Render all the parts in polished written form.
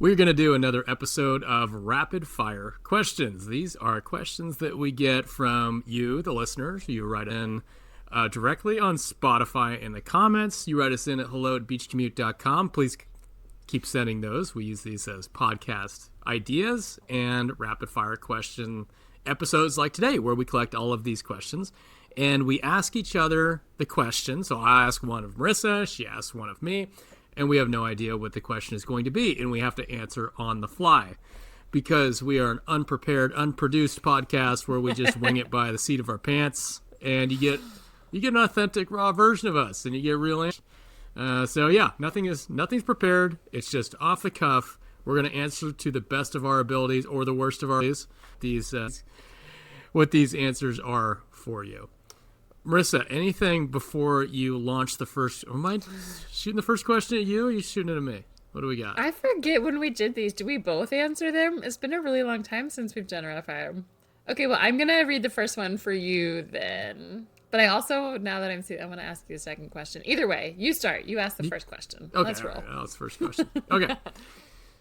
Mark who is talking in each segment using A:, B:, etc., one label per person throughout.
A: We're going to do another episode of Rapid Fire Questions. These are questions that we get from you, the listeners. You write in directly on Spotify in the comments. You write us in at hello@beachcommute.com. Please keep sending those. We use these as podcast ideas and rapid fire question episodes like today, where we collect all of these questions and we ask each other the question. So I ask one of Marissa, she asks one of me, and we have no idea what the question is going to be, and we have to answer on the fly because we are an unprepared, unproduced podcast where we just wing it by the seat of our pants, and you get an authentic, raw version of us, and you get real. So yeah, nothing's prepared. It's just off the cuff. We're going to answer to the best of our abilities or the worst of our abilities. What these answers are for you. Marissa, anything before you launch the first... Am I shooting the first question at you, or are you shooting it at me? What do we got?
B: I forget when we did these. Do we both answer them? It's been a really long time since we've done rapid fire. Okay, well, I'm going to read the first one for you then. But I also, now that I want to ask you a second question. Either way, you start. You ask the first question.
A: Okay,
B: let's roll.
A: Right, that's the first question. Okay.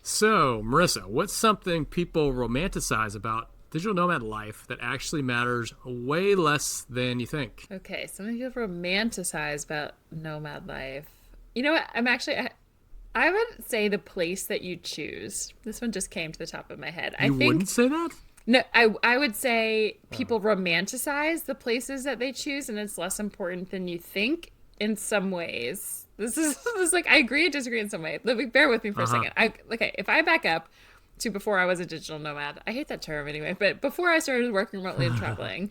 A: So, Marissa, what's something people romanticize about digital nomad life that actually matters way less than you think?
B: Okay, something people romanticize about nomad life. You know what? I would say the place that you choose. This one just came to the top of my head.
A: You wouldn't say that?
B: No, I would say people romanticize the places that they choose, and it's less important than you think in some ways. This is like, I agree and disagree in some way. Bear with me for a second. If I back up to before I was a digital nomad, I hate that term anyway, but before I started working remotely and traveling,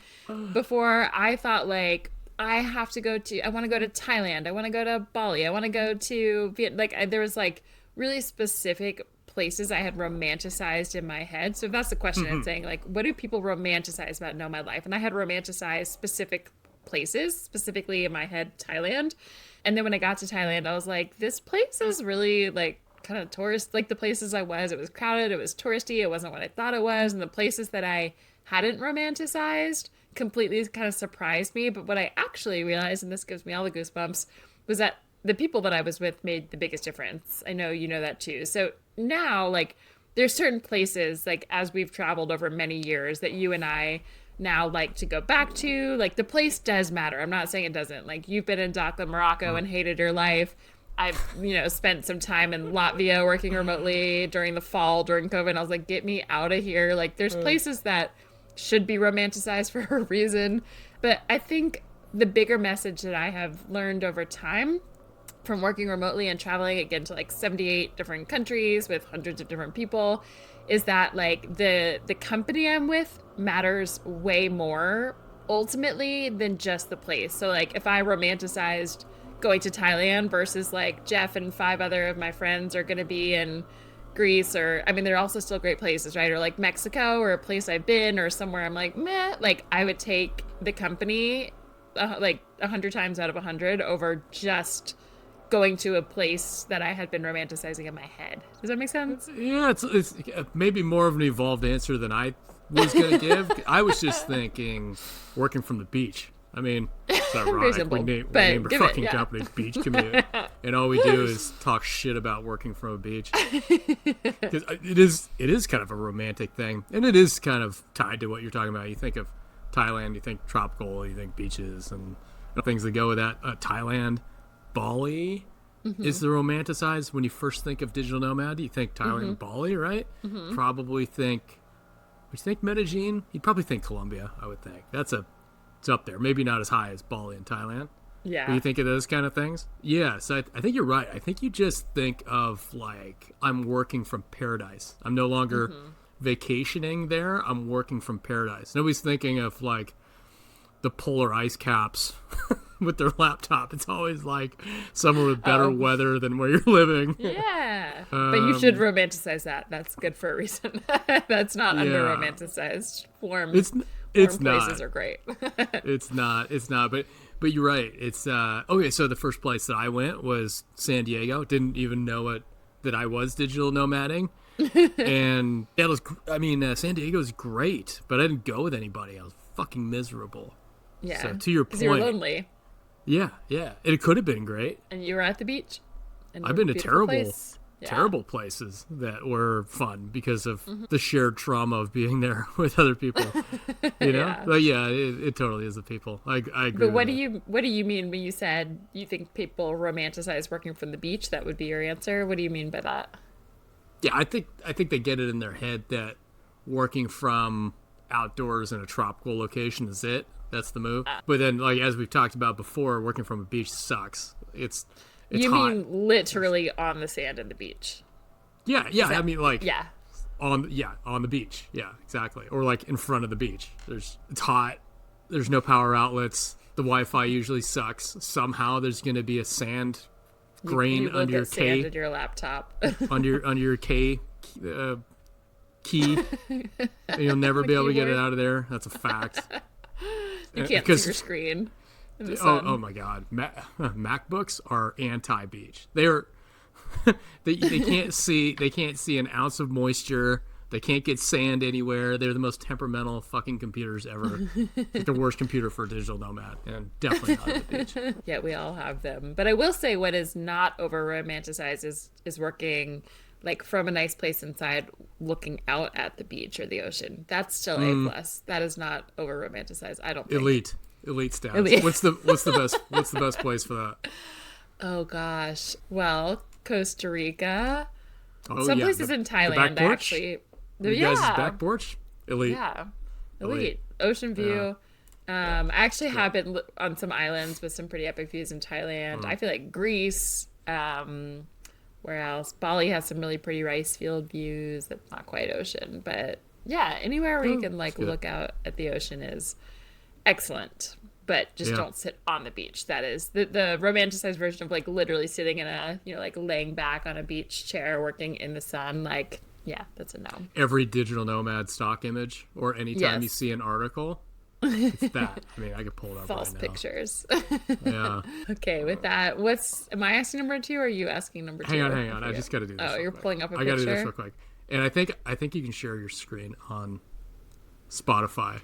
B: before I thought like, I want to go to Thailand, I want to go to Bali, I want to go to Vietnam. There was like really specific places I had romanticized in my head. So if that's the question, it's saying like, what do people romanticize about nomad life? And I had romanticized specific places, specifically in my head, Thailand. And then when I got to Thailand, I was like, this place is really like kind of tourist, like the places it was crowded, it was touristy, it wasn't what I thought it was. And the places that I hadn't romanticized completely kind of surprised me. But what I actually realized, and this gives me all the goosebumps, was that the people that I was with made the biggest difference. I know you know that too. So now, like, there's certain places, like, as we've traveled over many years, that you and I now like to go back to. Like, the place does matter. I'm not saying it doesn't. Like, you've been in Dhaka, Morocco, and hated your life. I've, spent some time in Latvia working remotely during the fall, during COVID. And I was like, get me out of here. Like, there's places that should be romanticized for a reason. But I think the bigger message that I have learned over time from working remotely and traveling again to like 78 different countries with hundreds of different people is that like the company I'm with matters way more ultimately than just the place. So like if I romanticized going to Thailand versus like Jeff and 5 other of my friends are going to be in Greece, or I mean they're also still great places, right? Or like Mexico, or a place I've been, or somewhere I'm like meh, like I would take the company like 100 times out of 100 over just going to a place that I had been romanticizing in my head. Does that make sense?
A: Yeah, it's maybe more of an evolved answer than I was going to give. I was just thinking working from the beach. I mean, it's ironic.
B: Simple,
A: we name our fucking company Beach Commute, and all we do is talk shit about working from a beach. Because it is kind of a romantic thing, and it is kind of tied to what you're talking about. You think of Thailand, you think tropical, you think beaches, and things that go with that. Thailand. Bali is the romanticized when you first think of digital nomad. You think Thailand and Bali, right? Probably think, would you think Medellin? You'd probably think Colombia, I would think. It's up there. Maybe not as high as Bali and Thailand.
B: Yeah.
A: When you think of those kind of things? Yeah, so I think you're right. I think you just think of like, I'm working from paradise. I'm no longer vacationing there. I'm working from paradise. Nobody's thinking of like the polar ice caps with their laptop. It's always like somewhere with better weather than where you're living.
B: Yeah. But you should romanticize that. That's good for a reason. That's not under romanticized. Warm places are great.
A: It's not. But you're right. It's okay. So the first place that I went was San Diego. Didn't even know that I was digital nomading. And it was, San Diego is great, but I didn't go with anybody. I was fucking miserable.
B: Yeah.
A: So to your point,
B: you were lonely.
A: Yeah. It could have been great.
B: And you were at the beach.
A: I've been to terrible.
B: Place.
A: terrible places that were fun because of the shared trauma of being there with other people. You know?
B: Yeah.
A: But yeah, it totally is the people. I agree.
B: But what
A: with
B: do you mean when you said you think people romanticize working from the beach? That would be your answer. What do you mean by that?
A: Yeah, I think they get it in their head that working from outdoors in a tropical location is it. That's the move. But then, like as we've talked about before, working from a beach sucks. It's
B: You
A: hot.
B: mean literally on the sand and the beach?
A: Yeah. I mean, like
B: Yeah.
A: on the beach. Yeah, exactly. Or like in front of the beach. It's hot. There's no power outlets. The Wi-Fi usually sucks. Somehow there's going to be a sand grain
B: You will
A: under your
B: get sand
A: K
B: in your laptop.
A: under your K key. And you'll never be able to get it
B: keyboard.
A: out of there. That's a fact.
B: You can't see your screen in the sun.
A: Oh my God, MacBooks are anti-beach. They're they can't see an ounce of moisture. They can't get sand anywhere. They're the most temperamental fucking computers ever. Like the worst computer for a digital nomad, and definitely not at the beach.
B: Yeah, we all have them. But I will say what is not over romanticized is working like from a nice place inside looking out at the beach or the ocean. That's still A plus. That is not over romanticized, I don't think.
A: Elite status.
B: Elite.
A: What's the best place for that?
B: Oh gosh. Well, Costa Rica.
A: Oh,
B: Some
A: yeah,
B: places in
A: the
B: Thailand
A: back porch?
B: actually.
A: You guys' back porch? Elite.
B: Yeah. Elite. Ocean view. I actually have been on some islands with some pretty epic views in Thailand. I feel like Greece. Where else? Bali has some really pretty rice field views. That's not quite ocean, but yeah, anywhere where you can like look out at the ocean is excellent. But just don't sit on the beach. That is the romanticized version of like literally sitting in a like laying back on a beach chair working in the sun. Like yeah, that's a no.
A: Every digital nomad stock image, or anytime you
B: Yes.
A: see an article, it's that. I mean, I could pull it up
B: False
A: right now.
B: pictures.
A: Yeah.
B: Okay, with that, am I asking number 2 or are you asking number 2?
A: Hang on. I just got to do this.
B: Oh,
A: real
B: you're
A: quick.
B: pulling up a
A: I got to do this
B: picture?
A: real quick. And I think you can share your screen on Spotify.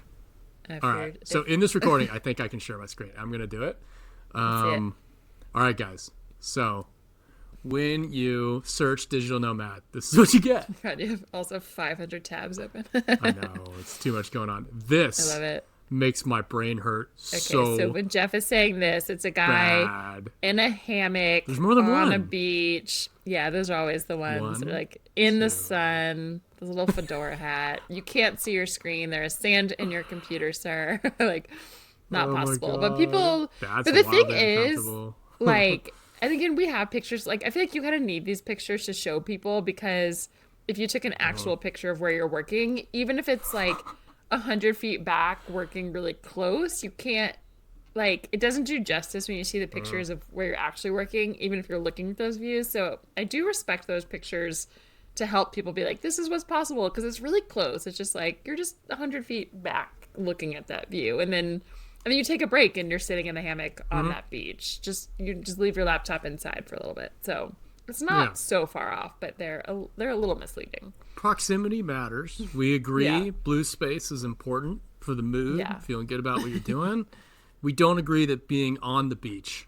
A: All right. So in this recording, I think I can share my screen. I'm going to do it. All right, guys. So when you search digital nomad, this is what you get.
B: God, you have also 500 tabs open.
A: I know. It's too much going on. This
B: I love it.
A: makes my brain hurt
B: Okay,
A: so
B: so when Jeff is saying this, it's a guy
A: bad.
B: in a hammock
A: There's more than
B: on a
A: one.
B: beach. Yeah, those are always the ones that are
A: One,
B: like in the sun. There's a little fedora hat. You can't see your screen. There is sand in your computer, sir. Like, not
A: Oh my
B: possible. But
A: God.
B: people.
A: That's
B: but the thing
A: wildly
B: is,
A: uncomfortable.
B: like, and again, we have pictures. Like, I feel like you kind of need these pictures to show people because if you took an actual picture of where you're working, even if it's like 100 feet back working really close, you can't, like, it doesn't do justice when you see the pictures of where you're actually working, even if you're looking at those views. So I do respect those pictures to help people be like, this is what's possible, because it's really close. It's just like you're just 100 feet back looking at that view, and then you take a break and you're sitting in the hammock on that beach. You just leave your laptop inside for a little bit. So it's not so far off, but they're a little misleading.
A: Proximity matters. We agree.
B: Yeah.
A: Blue space is important for the mood,
B: Yeah.
A: feeling good about what you're doing. We don't agree that being on the beach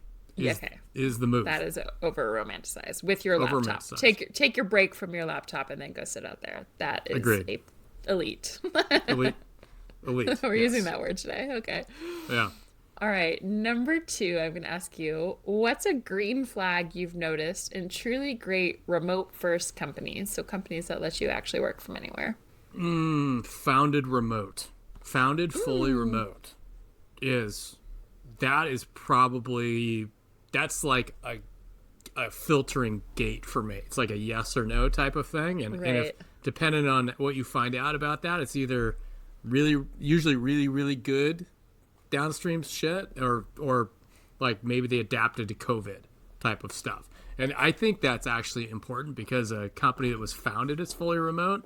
A: is the move.
B: That is over romanticized with your laptop.
A: Over-romanticized.
B: Take your break from your laptop and then go sit out there. That is
A: Agreed.
B: Elite.
A: Elite.
B: We're
A: yes.
B: using that word today. Okay.
A: Yeah.
B: All right. Number 2, I'm going to ask you, what's a green flag you've noticed in truly great remote first companies? So companies that let you actually work from anywhere.
A: Founded remote. Founded fully remote that's like a filtering gate for me. It's like a yes or no type of thing. And if depending on what you find out about that, it's either usually really good downstream shit or like maybe they adapted to COVID type of stuff. And I think that's actually important because a company that was founded as fully remote,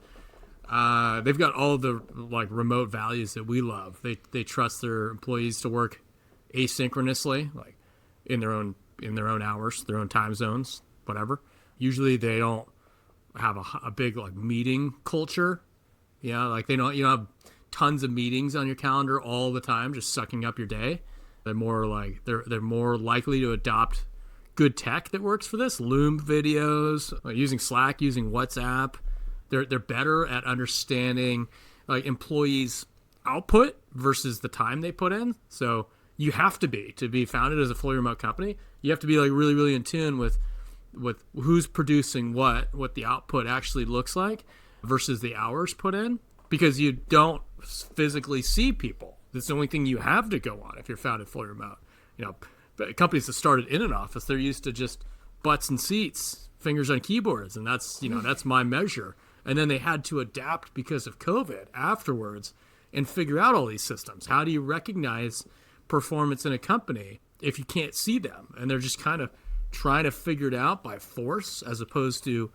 A: they've got all the like remote values that we love. They trust their employees to work asynchronously, like in their own hours, their own time zones, whatever. Usually they don't have a big like meeting culture. Yeah, like you don't have tons of meetings on your calendar all the time, just sucking up your day. They're more like they're more likely to adopt good tech that works for this. Loom videos, using Slack, using WhatsApp. They're better at understanding like employees' output versus the time they put in. So you have to be founded as a fully remote company. You have to be like really, really in tune with who's producing what the output actually looks like versus the hours put in, because you don't physically see people. That's the only thing you have to go on if you're founded fully remote. You know, but companies that started in an office, they're used to just butts and seats, fingers on keyboards, and that's my measure. And then they had to adapt because of COVID afterwards and figure out all these systems. How do you recognize performance in a company if you can't see them? And they're just kind of trying to figure it out by force, as opposed to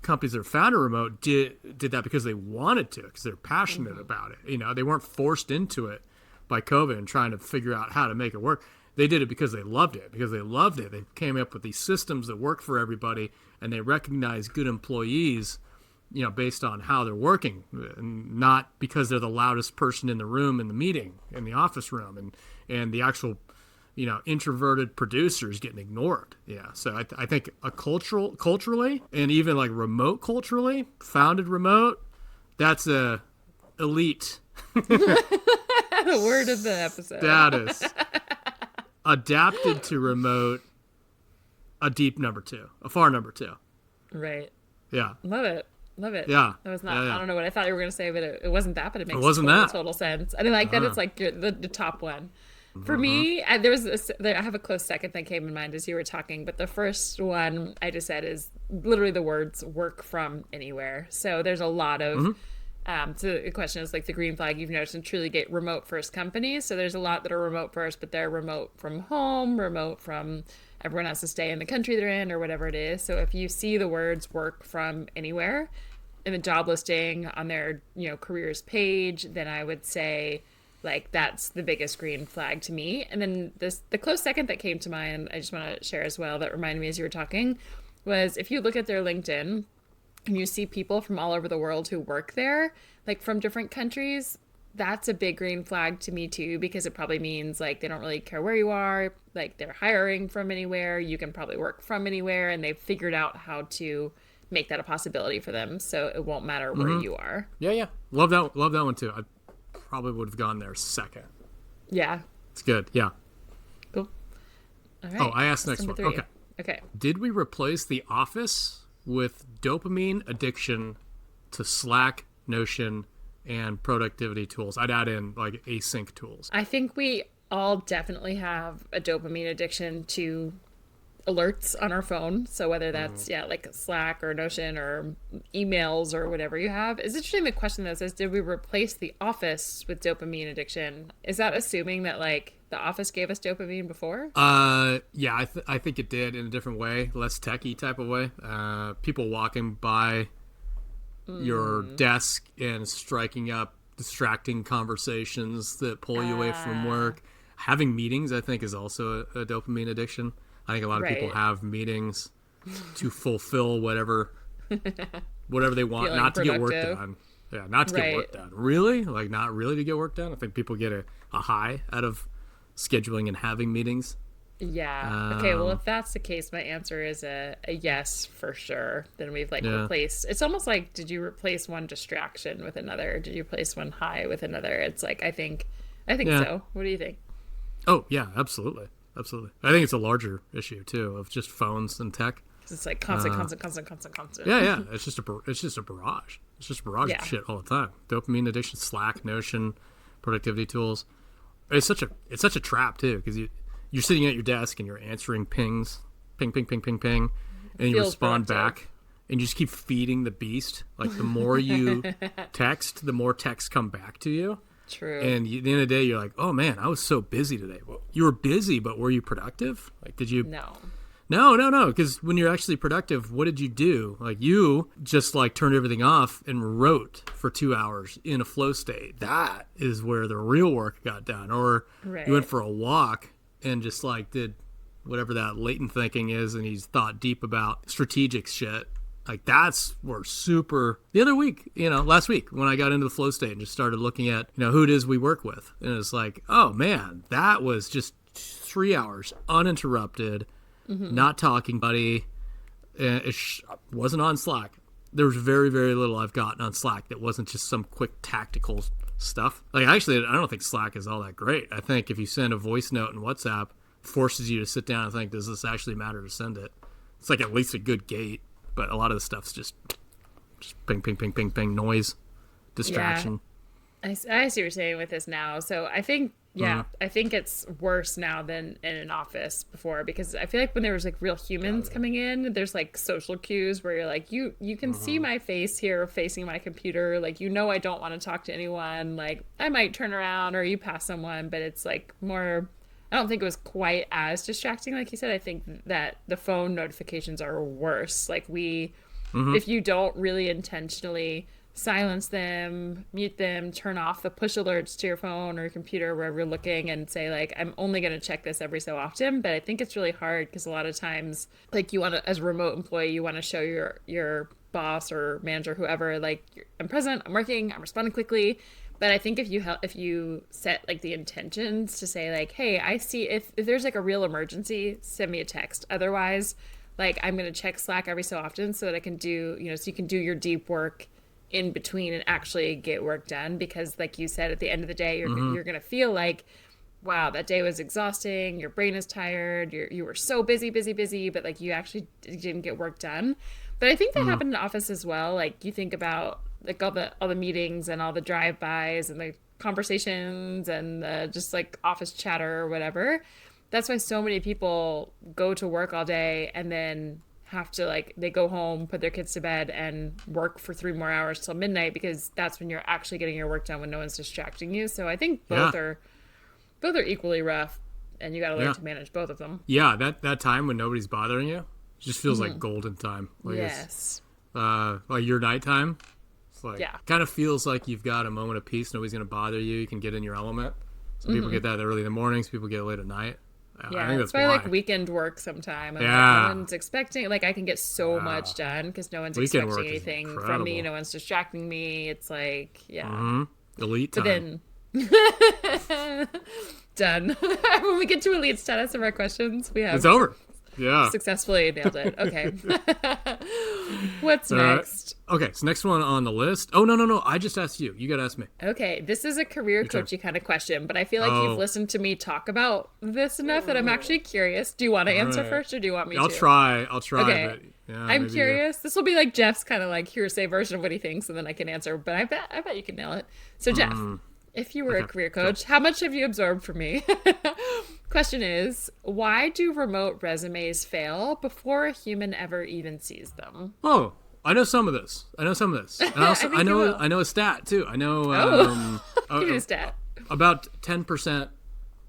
A: companies that are founded remote did that because they wanted to, because they're passionate about it. You know, they weren't forced into it by COVID and trying to figure out how to make it work. They did it because they loved it. They came up with these systems that work for everybody, and they recognize good employees, you know, based on how they're working, not because they're the loudest person in the room in the meeting, in the office room, and the actual, you know, introverted producers getting ignored. Yeah. So I think culturally, and even like remote culturally, founded remote, that's a elite.
B: The word of the episode.
A: Status. Adapted to remote, a deep number two, a far number two.
B: Right.
A: Yeah.
B: Love it.
A: Yeah.
B: That was not,
A: Yeah.
B: I don't know what I thought you were going to say, but it wasn't that, but it makes total sense. I like that it's like the top one. For me, I have a close second that came in mind as you were talking, but the first one I just said is literally the words work from anywhere. So there's a lot of, so the question is like the green flag you've noticed in truly get remote first companies. So there's a lot that are remote first, but they're remote from home, remote from everyone has to stay in the country they're in or whatever it is. So if you see the words work from anywhere in the job listing on their, you know, careers page, then I would say like that's the biggest green flag to me. And then the close second that came to mind, I just want to share as well, that reminded me as you were talking, was if you look at their LinkedIn and you see people from all over the world who work there, like from different countries, that's a big green flag to me too, because it probably means like they don't really care where you are, like they're hiring from anywhere, you can probably work from anywhere, and they've figured out how to make that a possibility for them, so it won't matter where you are.
A: Yeah. Love that one too. I probably would have gone there second.
B: Yeah.
A: It's good. Yeah.
B: Cool. All right.
A: Oh, I asked next one.
B: 3. Okay.
A: Did we replace The Office with dopamine addiction to Slack, Notion, and productivity tools? I'd add in like async tools.
B: I think we all definitely have a dopamine addiction to alerts on our phone. So whether that's like Slack or Notion or emails or whatever you have. It's interesting the question that says, did we replace The Office with dopamine addiction? Is that assuming that like The Office gave us dopamine before?
A: Yeah, I think it did in a different way, less techie type of way. People walking by your desk and striking up distracting conversations that pull you away from work. Having meetings, I think, is also a dopamine addiction. I think a lot of people have meetings to fulfill whatever they want, not to get work done. Yeah, not to get work done. Really? Like, not really to get work done? I think people get a high out of scheduling and having meetings.
B: Yeah. Okay, well, if that's the case, my answer is a yes for sure. Then we've replaced. It's almost like, did you replace one distraction with another? Did you replace one high with another? It's like, I think so. What do you think?
A: Oh, yeah, absolutely. I think it's a larger issue too of just phones and tech.
B: It's like constant.
A: Yeah. It's just a barrage. It's just a barrage of shit all the time. Dopamine addiction, Slack, Notion, productivity tools. It's such a trap too, because you're sitting at your desk and you're answering pings, ping, and you respond back, and you just keep feeding the beast. Like the more you text, the more texts come back to you.
B: True.
A: And at the end of the day, you're like, oh man, I was so busy today. Well, you were busy, but were you productive? Like, did you? No. Because when you're actually productive, what did you do? Like, you just like turned everything off and wrote for 2 hours in a flow state. That is where the real work got done. Or you went for a walk and just like did whatever that latent thinking is, and he's thought deep about strategic shit. Like, that's where the other week, last week when I got into the flow state and just started looking at, who it is we work with. And it's like, oh man, that was just 3 hours uninterrupted, not talking, buddy. Wasn't on Slack. There was very, very little I've gotten on Slack that wasn't just some quick tactical stuff. Like, actually, I don't think Slack is all that great. I think if you send a voice note in WhatsApp, it forces you to sit down and think, does this actually matter to send it? It's like at least a good gate, but a lot of the stuff's just ping, ping, ping, ping, ping, noise, distraction.
B: Yeah. I see what you're saying with this now. So I think, I think it's worse now than in an office before, because I feel like when there was like real humans coming in, there's like social cues where you're like, you can see my face here facing my computer. Like, I don't want to talk to anyone. Like, I might turn around or you pass someone, but it's like more, I don't think it was quite as distracting. Like you said, I think that the phone notifications are worse. Like if you don't really intentionally silence them, mute them, turn off the push alerts to your phone or your computer wherever you're looking, and say like, I'm only going to check this every so often. But I think it's really hard because a lot of times, like, you want to, as a remote employee, you want to show your boss or manager, whoever, like, I'm present, I'm working, I'm responding quickly. But I think if you set like the intentions to say like, hey, I see if there's like a real emergency, send me a text. Otherwise, like, I'm going to check Slack every so often so that I can do, so you can do your deep work in between and actually get work done. Because like you said, at the end of the day, you're going to feel like, wow, that day was exhausting. Your brain is tired. You were so busy, but like you actually didn't get work done. But I think that happened in the office as well. Like, you think about like all the meetings and all the drive-bys and the conversations and the just like office chatter or whatever. That's why so many people go to work all day and then have to, like, they go home, put their kids to bed, and work for 3 more hours till midnight, because that's when you're actually getting your work done, when no one's distracting you. So I think both are equally rough, and you got to learn to manage both of them.
A: Yeah, that time when nobody's bothering you just feels like golden time. Like,
B: yes.
A: Like your nighttime. It's like, kind of feels like you've got a moment of peace. Nobody's going to bother you. You can get in your element. Some people get that early in the morning. Some people get it late at night.
B: Yeah,
A: I think
B: that's why I like weekend work sometime. Like, no one's expecting, like, I can get so much done because no one's expecting anything from me. No one's distracting me. It's like,
A: elite time.
B: But then, done. When we get to elite status of our questions, we have...
A: It's over. Yeah.
B: Successfully nailed it. Okay. What's next?
A: Okay, so next one on the list. Oh, no. I just asked you. You got to ask me.
B: Okay, this is a career coachy kind of question, but I feel like you've listened to me talk about this enough that I'm actually curious. Do you want to answer first, or do you want me to?
A: I'll try.
B: Okay.
A: But,
B: I'm curious. This will be like Jeff's kind of like hearsay version of what he thinks, and then I can answer. But I bet you can nail it. So, Jeff, if you were a career coach, how much have you absorbed from me? Question is, why do remote resumes fail before a human ever even sees them?
A: Oh, I know some of this. And also, I know a stat too. I know
B: give me a stat.
A: About 10%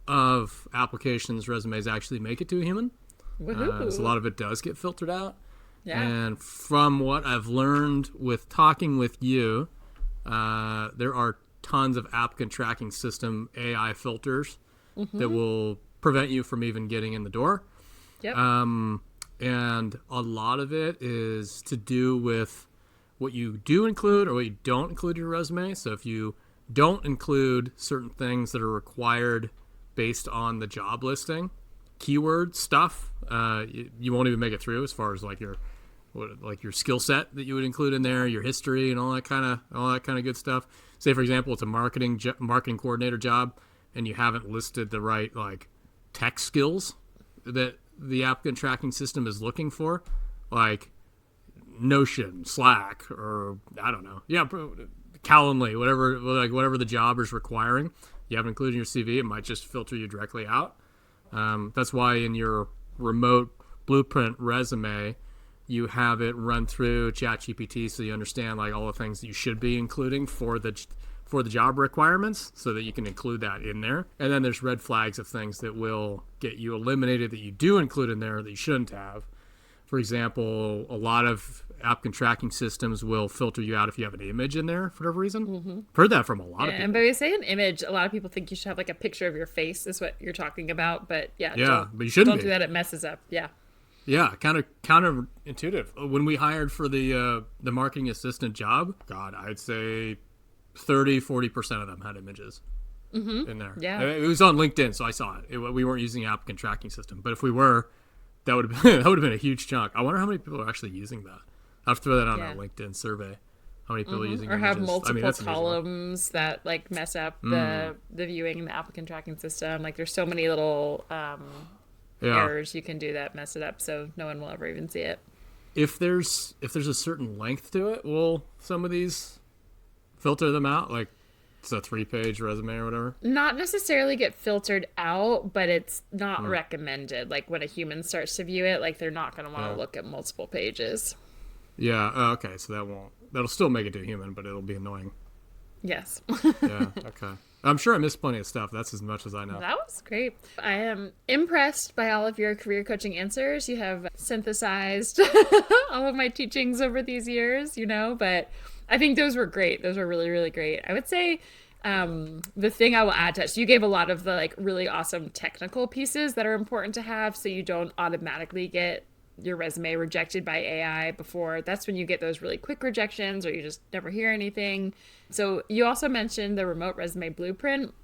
A: of applications resumes actually make it to a human. So a lot of it does get filtered out. Yeah. And from what I've learned with talking with you, there are tons of applicant tracking system AI filters that will prevent you from even getting in the door. Yep. And a lot of it is to do with what you do include or what you don't include in your resume. So if you don't include certain things that are required based on the job listing, keyword stuff, you won't even make it through, as far as like your skill set that you would include in there, your history, and all that kind of good stuff. Say, for example, it's a marketing coordinator job, and you haven't listed the right like tech skills that the applicant tracking system is looking for, like Notion, Slack, or I don't know, Calendly, whatever the job is requiring. You haven't included in your CV, it might just filter you directly out. That's why in your remote blueprint resume, you have it run through ChatGPT, so you understand like all the things that you should be including for the job requirements, so that you can include that in there. And then there's red flags of things that will get you eliminated that you do include in there that you shouldn't have. For example, a lot of applicant tracking systems will filter you out if you have an image in there for whatever reason. I've heard that from a lot of people. And
B: by we say an image, a lot of people think you should have like a picture of your face is what you're talking about. But but you shouldn't. Don't do that. It messes up.
A: Yeah, kind of counterintuitive. When we hired for the marketing assistant job, God, I'd say 30-40% of them had images in there. Yeah, it was on LinkedIn, so I saw it. We weren't using the applicant tracking system, but if we were, That would have been, that would have been a huge chunk. I wonder how many people are actually using that. I'll have to throw that on our LinkedIn survey. How many people are using
B: or have
A: images?
B: multiple columns that like mess up the viewing and the applicant tracking system. Like there's so many little errors you can do that mess it up, so no one will ever even see it.
A: If there's a certain length to it, will some of these filter them out? Like it's a 3-page resume or whatever?
B: Not necessarily get filtered out, but it's not recommended. Like when a human starts to view it, like they're not going to want to look at multiple pages.
A: Yeah. Okay. So that'll still make it to a human, but it'll be annoying.
B: Yes.
A: Yeah. Okay. I'm sure I missed plenty of stuff. That's as much as I know.
B: That was great. I am impressed by all of your career coaching answers. You have synthesized all of my teachings over these years, but I think those were great. Those were really, really great. I would say the thing I will add to it, so you gave a lot of the like really awesome technical pieces that are important to have so you don't automatically get your resume rejected by AI before. That's when you get those really quick rejections or you just never hear anything. So you also mentioned the remote resume blueprint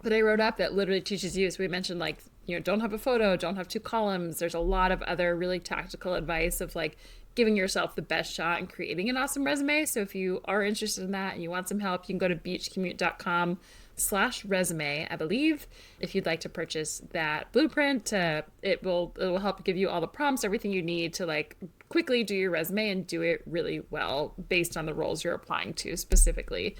B: that I wrote up that literally teaches you. So we mentioned like, don't have a photo, don't have 2 columns. There's a lot of other really tactical advice of like giving yourself the best shot in creating an awesome resume. So if you are interested in that and you want some help, you can go to beachcommute.com/resume, I believe, if you'd like to purchase that blueprint. It will help give you all the prompts, everything you need to like quickly do your resume and do it really well based on the roles you're applying to specifically.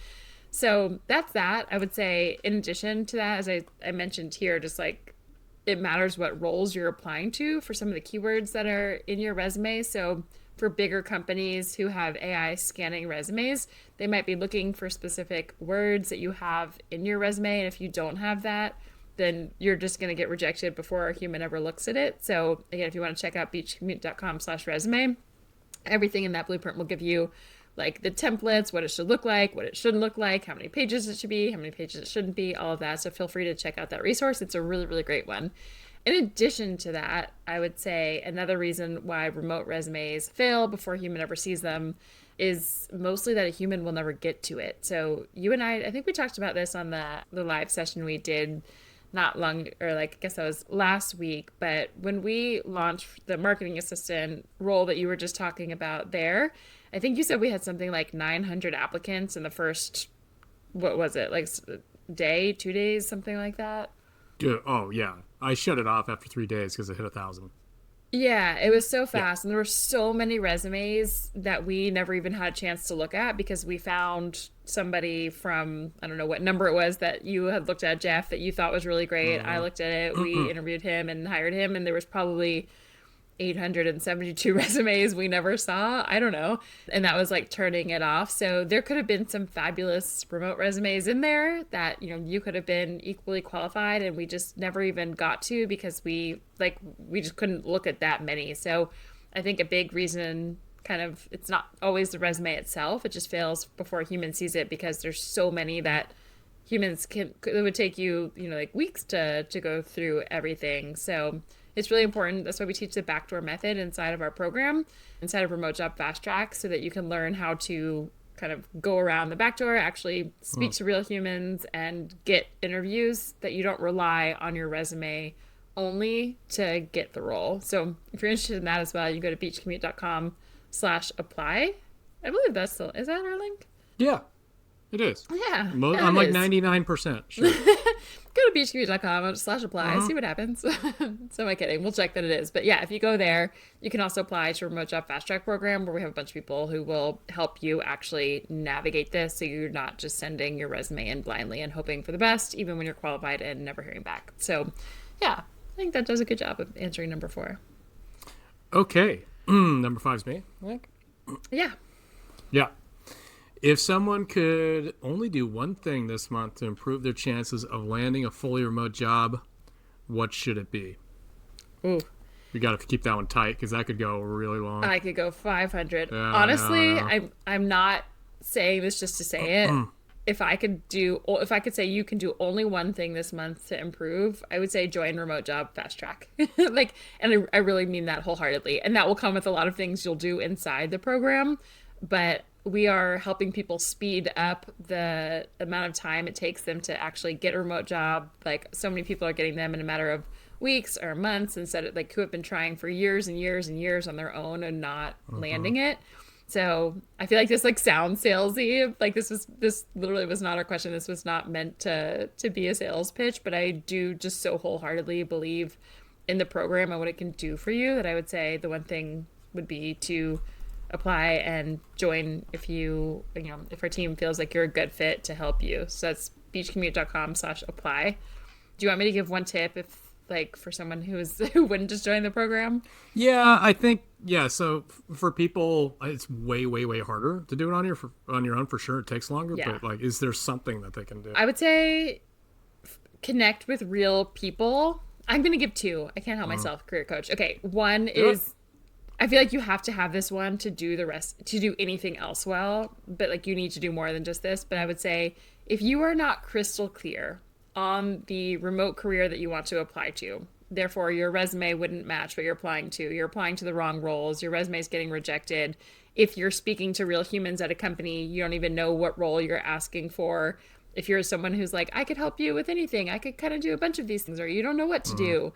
B: So that's that. I would say in addition to that, as I mentioned here, just like it matters what roles you're applying to for some of the keywords that are in your resume. So for bigger companies who have AI scanning resumes, they might be looking for specific words that you have in your resume. And if you don't have that, then you're just going to get rejected before a human ever looks at it. So again, if you want to check out beachcommute.com/resume, everything in that blueprint will give you like the templates, what it should look like, what it shouldn't look like, how many pages it should be, how many pages it shouldn't be, all of that. So feel free to check out that resource. It's a really, really great one. In addition to that, I would say another reason why remote resumes fail before a human ever sees them is mostly that a human will never get to it. So you and I think we talked about this on the live session we did not long, or like I guess that was last week, but when we launched the marketing assistant role that you were just talking about there, I think you said we had something like 900 applicants in the first, what was it, like day, 2 days, something like that?
A: Oh, yeah. I shut it off after 3 days because it hit 1,000.
B: Yeah, it was so fast. And there were so many resumes that we never even had a chance to look at because we found somebody from, I don't know what number it was that you had looked at, Jeff, that you thought was really great. I looked at it. We interviewed him and hired him. And there was probably 872 resumes we never saw. I don't know. And that was like turning it off. So there could have been some fabulous remote resumes in there that, you could have been equally qualified and we just never even got to because we just couldn't look at that many. So I think a big reason it's not always the resume itself. It just fails before a human sees it because there's so many that it would take you, like weeks to go through everything. So it's really important. That's why we teach the backdoor method inside of our program, inside of Remote Job Fast Track, so that you can learn how to kind of go around the backdoor, actually speak to real humans and get interviews, that you don't rely on your resume only to get the role. So if you're interested in that as well, you go to beachcommute.com/apply. I believe is that our link?
A: Yeah, it is.
B: Yeah.
A: I'm like 99% sure.
B: Go to beachcommute.com/apply, see what happens. So am I kidding? We'll check that it is. But yeah, if you go there, you can also apply to Remote Job Fast Track program where we have a bunch of people who will help you actually navigate this so you're not just sending your resume in blindly and hoping for the best, even when you're qualified and never hearing back. So yeah, I think that does a good job of answering number 4.
A: Okay. Number 5 is me, I think.
B: Yeah.
A: Yeah. If someone could only do one thing this month to improve their chances of landing a fully remote job, what should it be?
B: Ooh.
A: We got to keep that one tight because that could go really long.
B: I could go 500.
A: Yeah,
B: honestly,
A: I know.
B: I'm not saying this just to say it. If I could say you can do only one thing this month to improve, I would say join Remote Job Fast Track. And I really mean that wholeheartedly. And that will come with a lot of things you'll do inside the program. But we are helping people speed up the amount of time it takes them to actually get a remote job. Like so many people are getting them in a matter of weeks or months instead of like who have been trying for years and years and years on their own and not landing it. So I feel like this like sounds salesy. Like this literally was not our question. This was not meant to be a sales pitch, but I do just so wholeheartedly believe in the program and what it can do for you that I would say the one thing would be to apply and join if if our team feels like you're a good fit to help you. So that's beachcommute.com/apply. Do you want me to give one tip if like for someone who wouldn't just join the program?
A: Yeah, I think so for people it's way harder to do it on your own for sure. It takes longer, but like is there something that they can do?
B: I would say connect with real people. I'm going to give two. I can't help myself, career coach. Okay, one is I feel like you have to have this one to do the rest, to do anything else well, but like you need to do more than just this. But I would say if you are not crystal clear on the remote career that you want to apply to, therefore your resume wouldn't match what you're applying to. You're applying to the wrong roles. Your resume is getting rejected. If you're speaking to real humans at a company, you don't even know what role you're asking for. If you're someone who's like, I could help you with anything, I could kind of do a bunch of these things, or you don't know what to do,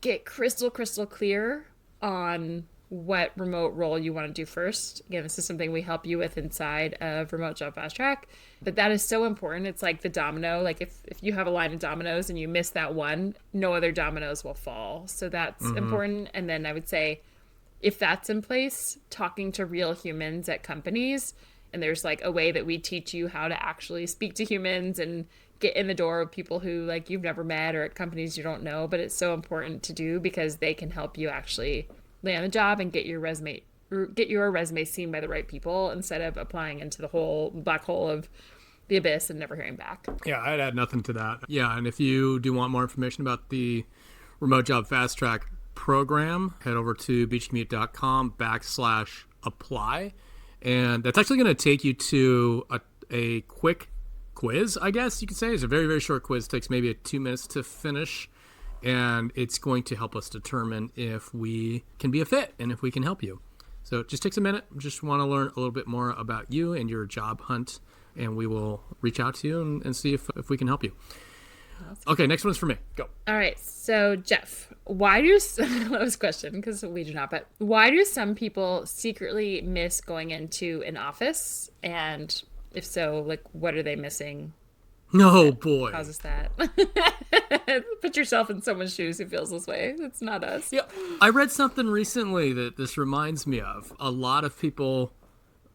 B: get crystal clear on what remote role you want to do first. Again, this is something we help you with inside of Remote Job Fast Track, but that is so important. It's like the domino. Like if you have a line of dominoes and you miss that one, no other dominoes will fall. So that's important. And then I would say if that's in place, talking to real humans at companies, and there's like a way that we teach you how to actually speak to humans and get in the door of people who like you've never met or at companies you don't know, but it's so important to do because they can help you actually land a job and get your resume seen by the right people instead of applying into the whole black hole of the abyss and never hearing back.
A: Yeah, I'd add nothing to that. Yeah, and if you do want more information about the Remote Job Fast Track program, head over to beachcommute.com/apply. And that's actually going to take you to a quick quiz, I guess you could say. It's a very short quiz. It takes maybe 2 minutes to finish. And it's going to help us determine if we can be a fit and if we can help you. So it just takes a minute. Just want to learn a little bit more about you and your job hunt. And we will reach out to you and see if we can help you. Okay, next one's for me. Go.
B: All right. So, Jeff, why do I love this question because we do not, but why do some people secretly miss going into an office? And if so, like, what are they missing?
A: No, boy.
B: Causes that. Put yourself in someone's shoes who feels this way. It's not us.
A: Yeah, I read something recently that this reminds me of. A lot of people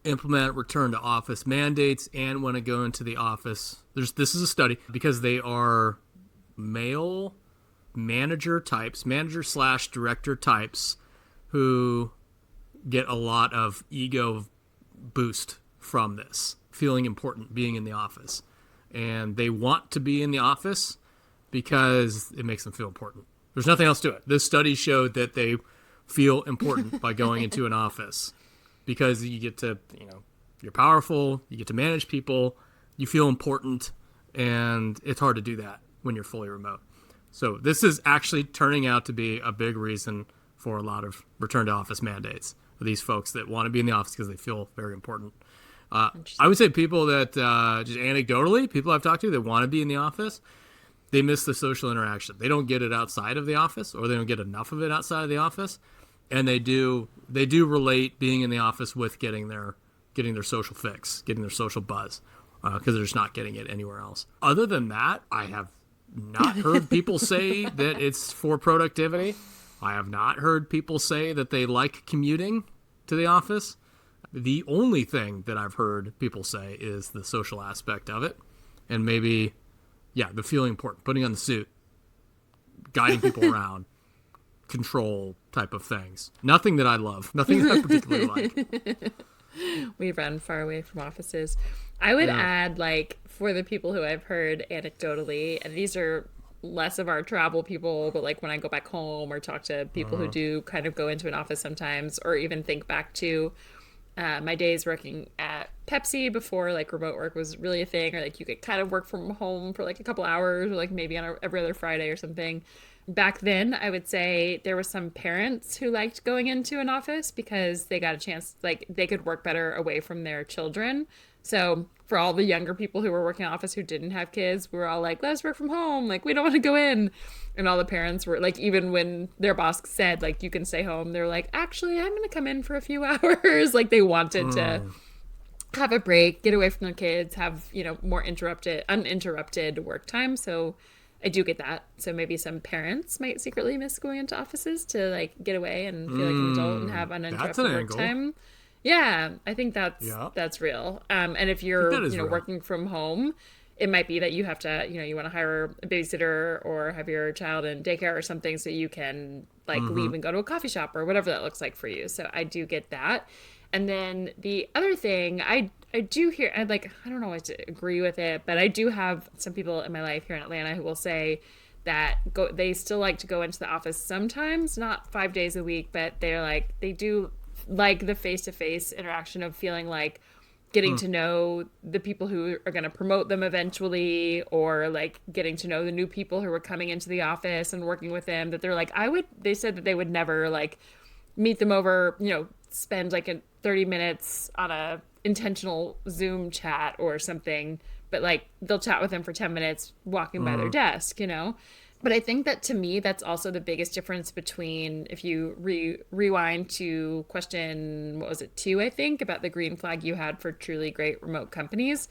A: implement return to office mandates and want to go into the office. This is a study because they are male manager/director types who get a lot of ego boost from this, feeling important, being in the office. And they want to be in the office because it makes them feel important. There's nothing else to it. This study showed that they feel important by going into an office because you get to, you're powerful, you get to manage people, you feel important, and it's hard to do that when you're fully remote. So this is actually turning out to be a big reason for a lot of return to office mandates for these folks that want to be in the office because they feel very important. I would say people that, just anecdotally, people I've talked to that want to be in the office, they miss the social interaction. They don't get it outside of the office, or they don't get enough of it outside of the office. And they do relate being in the office with getting their social fix, getting their social buzz, because they're just not getting it anywhere else. Other than that, I have not heard people say that it's for productivity. I have not heard people say that they like commuting to the office. The only thing that I've heard people say is the social aspect of it. And maybe, the feeling important, putting on the suit, guiding people around, control type of things. Nothing that I love. Nothing that I particularly like.
B: We run far away from offices. I would add, like, for the people who I've heard anecdotally, and these are less of our travel people, but like when I go back home or talk to people who do kind of go into an office sometimes, or even think back to my days working at Pepsi before like remote work was really a thing, or like you could kind of work from home for like a couple hours, or like maybe on every other Friday or something. Back then, I would say there were some parents who liked going into an office because they got a chance, like they could work better away from their children. So for all the younger people who were working in office who didn't have kids, we were all like, let's work from home. Like, we don't want to go in. And all the parents were like, even when their boss said, like, you can stay home, they're like, actually, I'm going to come in for a few hours. Like, they wanted to have a break, get away from their kids, have, more uninterrupted work time. So I do get that. So maybe some parents might secretly miss going into offices to, like, get away and feel like an adult and have uninterrupted work
A: angle.
B: time. Yeah, I think that's real. And if you're, working from home, it might be that you have to, you want to hire a babysitter or have your child in daycare or something so you can, like, leave and go to a coffee shop or whatever that looks like for you. So I do get that. And then the other thing, I do hear, I don't always agree with it, but I do have some people in my life here in Atlanta who will say that they still like to go into the office sometimes, not 5 days a week, but they do like the face-to-face interaction of feeling like getting to know the people who are going to promote them eventually, or like getting to know the new people who are coming into the office and working with them, that they're like, they said that they would never like meet them over, spend like 30 minutes on a intentional Zoom chat or something, but like they'll chat with them for 10 minutes walking by their desk, But I think that to me, that's also the biggest difference between, if you rewind to question, what was it, 2, I think, about the green flag you had for truly great remote companies.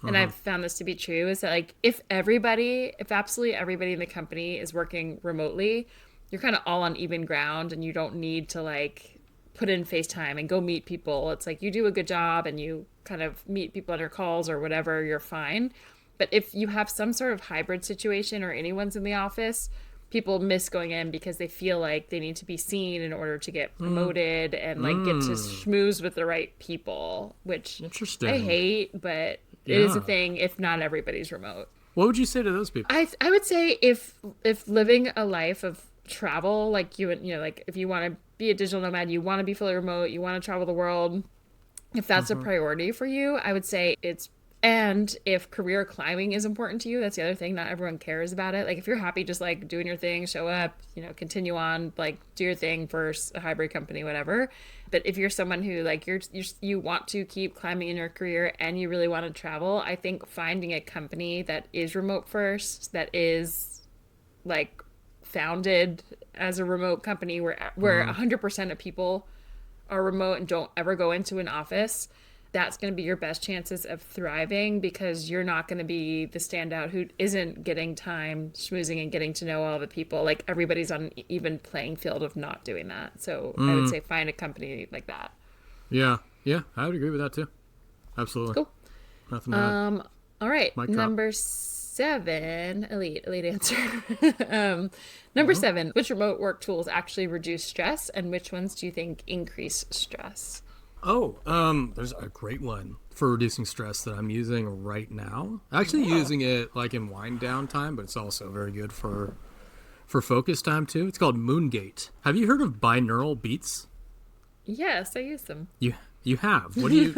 B: And I've found this to be true, is that like if absolutely everybody in the company is working remotely, you're kind of all on even ground and you don't need to like put in FaceTime and go meet people. It's like you do a good job and you kind of meet people on your calls or whatever, you're fine. But if you have some sort of hybrid situation or anyone's in the office, people miss going in because they feel like they need to be seen in order to get promoted and like get to schmooze with the right people, which I hate, but it is a thing if not everybody's remote.
A: What would you say to those people?
B: I would say if living a life of travel, like like if you want to be a digital nomad, you want to be fully remote, you want to travel the world, if that's a priority for you, I would say and if career climbing is important to you, that's the other thing. Not everyone cares about it. Like if you're happy just like doing your thing, show up, continue on, like do your thing for a hybrid company, whatever. But if you're someone who like you want to keep climbing in your career and you really want to travel, I think finding a company that is remote first, that is like founded as a remote company where 100% of people are remote and don't ever go into an office, that's going to be your best chances of thriving, because you're not going to be the standout who isn't getting time schmoozing and getting to know all the people. Like everybody's on an even playing field of not doing that. So I would say find a company like that.
A: Yeah, I would agree with that too. Absolutely.
B: Cool.
A: Nothing to add.
B: All right, number 7, elite answer. Number 7, which remote work tools actually reduce stress, and which ones do you think increase stress?
A: There's a great one for reducing stress that I'm using right now. Actually using it like in wind down time, but it's also very good for focus time too. It's called Moongate. Have you heard of binaural beats?
B: Yes, I use them.
A: You have? What do you,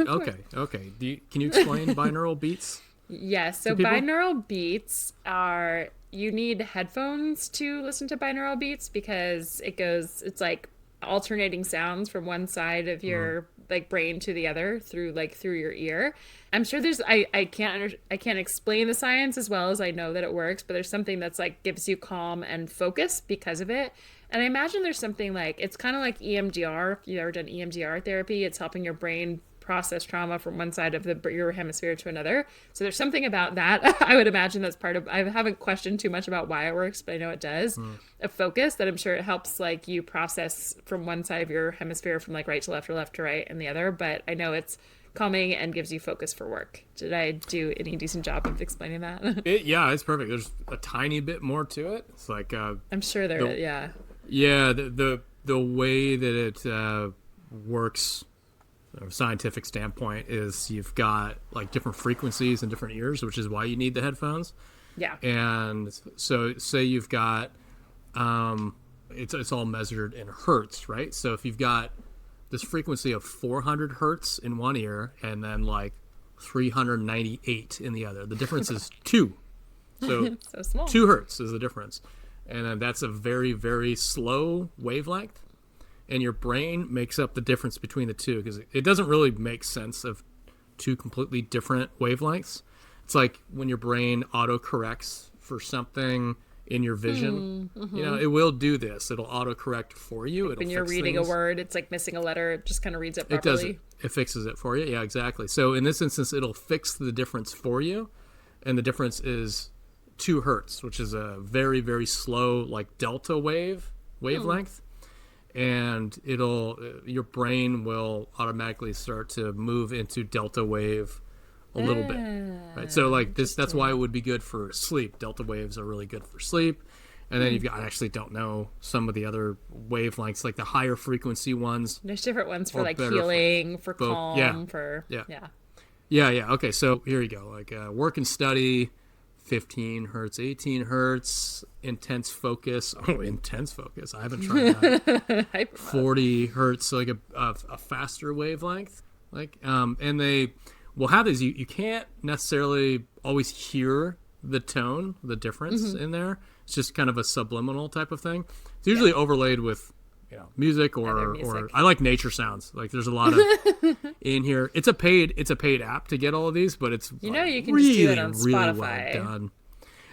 A: okay. Can you explain binaural beats?
B: Yes, so binaural beats are, you need headphones to listen to binaural beats because it's like alternating sounds from one side of your like brain to the other through your ear. I'm sure there's I can't explain the science as well as I know that it works, but there's something that's like gives you calm and focus because of it. And I imagine there's something like, it's kind of like EMDR. If you've ever done EMDR therapy, it's helping your brain process trauma from one side of your hemisphere to another. So there's something about that. I would imagine that's part of, I haven't questioned too much about why it works, but I know it does. A focus that I'm sure it helps like you process from one side of your hemisphere from like right to left or left to right and the other. But I know it's calming and gives you focus for work. Did I do any decent job of explaining that?
A: Yeah, it's perfect. There's a tiny bit more to it. It's like
B: I'm sure there is, yeah.
A: Yeah, the way that it works from a scientific standpoint is you've got like different frequencies in different ears, which is why you need the headphones.
B: Yeah.
A: And so say you've got it's all measured in hertz, right? So if you've got this frequency of 400 hertz in one ear and then like 398 in the other, the difference is 2. So,
B: so small.
A: 2 hertz is the difference. And then that's a very, very slow wavelength. And your brain makes up the difference between the two, because it doesn't really make sense of 2 completely different wavelengths. It's like when your brain autocorrects for something in your vision. It will do this. It'll autocorrect for you. It'll
B: when you're
A: fix
B: reading
A: things.
B: a word, it's like missing a letter. It just kind of reads it
A: It
B: properly.
A: does it. It fixes it for you. Yeah, exactly. So in this instance, it'll fix the difference for you. And the difference is 2 hertz, which is a very, very slow, like delta wavelength. And your brain will automatically start to move into delta wave a little bit, right? So like that's why it would be good for sleep. Delta waves are really good for sleep. And then I actually don't know some of the other wavelengths, like the higher frequency ones.
B: There's different ones for like healing, for calm,
A: Yeah. Okay, so here you go. Like work and study, 15 hertz, 18 hertz, intense focus. Oh, intense focus. I haven't tried that. 40 hertz, so like a faster wavelength. Like, and they will have these. You can't necessarily always hear the tone, the difference in there. It's just kind of a subliminal type of thing. It's usually overlaid with music or I like nature sounds. Like there's a lot of in here. It's a paid app to get all of these, but it's
B: you can
A: really,
B: just do it on
A: really
B: Spotify.
A: Well done.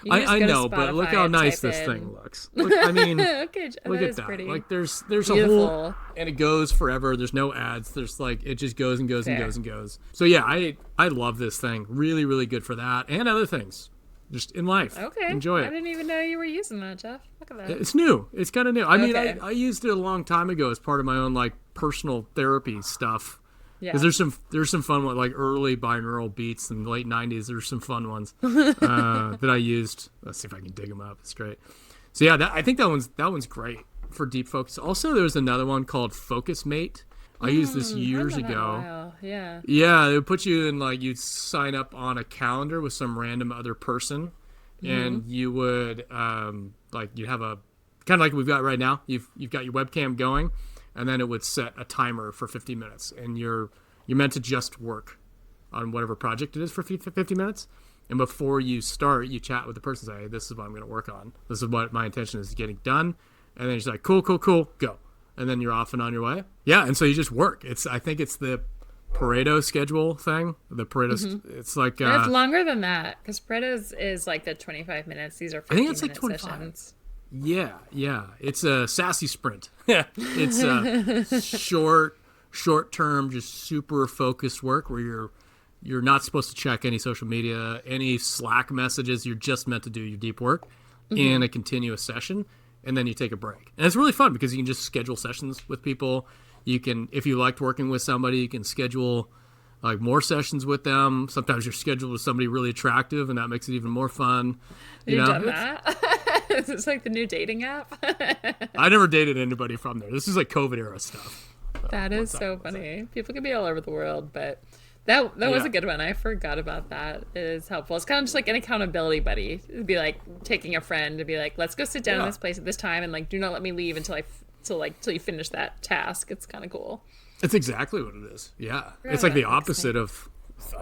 A: I know, but look how nice this thing looks. Look, I mean,
B: okay,
A: look at that.
B: Pretty.
A: Like there's
B: Beautiful.
A: a whole, and it goes forever. There's no ads. There's like it just goes and goes and goes and goes. So yeah, I love this thing. Really, really good for that and other things. Just in life.
B: Okay.
A: Enjoy it.
B: I didn't even know you were using that, Jeff. Look at that.
A: It's new. It's kind of new. I mean, I used it a long time ago as part of my own like personal therapy stuff. Yeah. Because there's some fun ones, like early binaural beats in the late 90s. There's some fun ones that I used. Let's see if I can dig them up. It's great. So yeah, I think that one's great for deep focus. Also, there was another one called Focus Mate. I used this years ago.
B: Yeah.
A: Yeah, it would put you in like you'd sign up on a calendar with some random other person, and you would like you'd have a kind of like we've got right now. You've got your webcam going, and then it would set a timer for 50 minutes, and you're meant to just work on whatever project it is for 50 minutes. And before you start, you chat with the person, say, hey, this is what I'm going to work on. This is what my intention is getting done. And then you're like, cool, go. And then you're off and on your way. Yeah, and so you just work. I think it's the Pareto schedule thing. The Pareto, it's like...
B: it's longer than that, because Pareto is like the 25 minutes. These are 50 minute 25. Sessions.
A: Yeah. It's a sassy sprint. It's a short-term, just super focused work where you're not supposed to check any social media, any Slack messages. You're just meant to do your deep work in a continuous session. And then you take a break. And it's really fun because you can just schedule sessions with people. You can, if you liked working with somebody, you can schedule like more sessions with them. Sometimes you're scheduled with somebody really attractive, and that makes it even more fun.
B: You've done that? Is this like the new dating app?
A: I never dated anybody from there. This is like COVID era stuff.
B: That is so funny. People can be all over the world, but that was a good one. I forgot about that. It is helpful. It's kind of just like an accountability buddy. It'd be like taking a friend to be like, let's go sit down in this place at this time, and like, do not let me leave until you finish that task. It's kind of cool.
A: It's exactly what it is. Yeah, it's like the opposite of.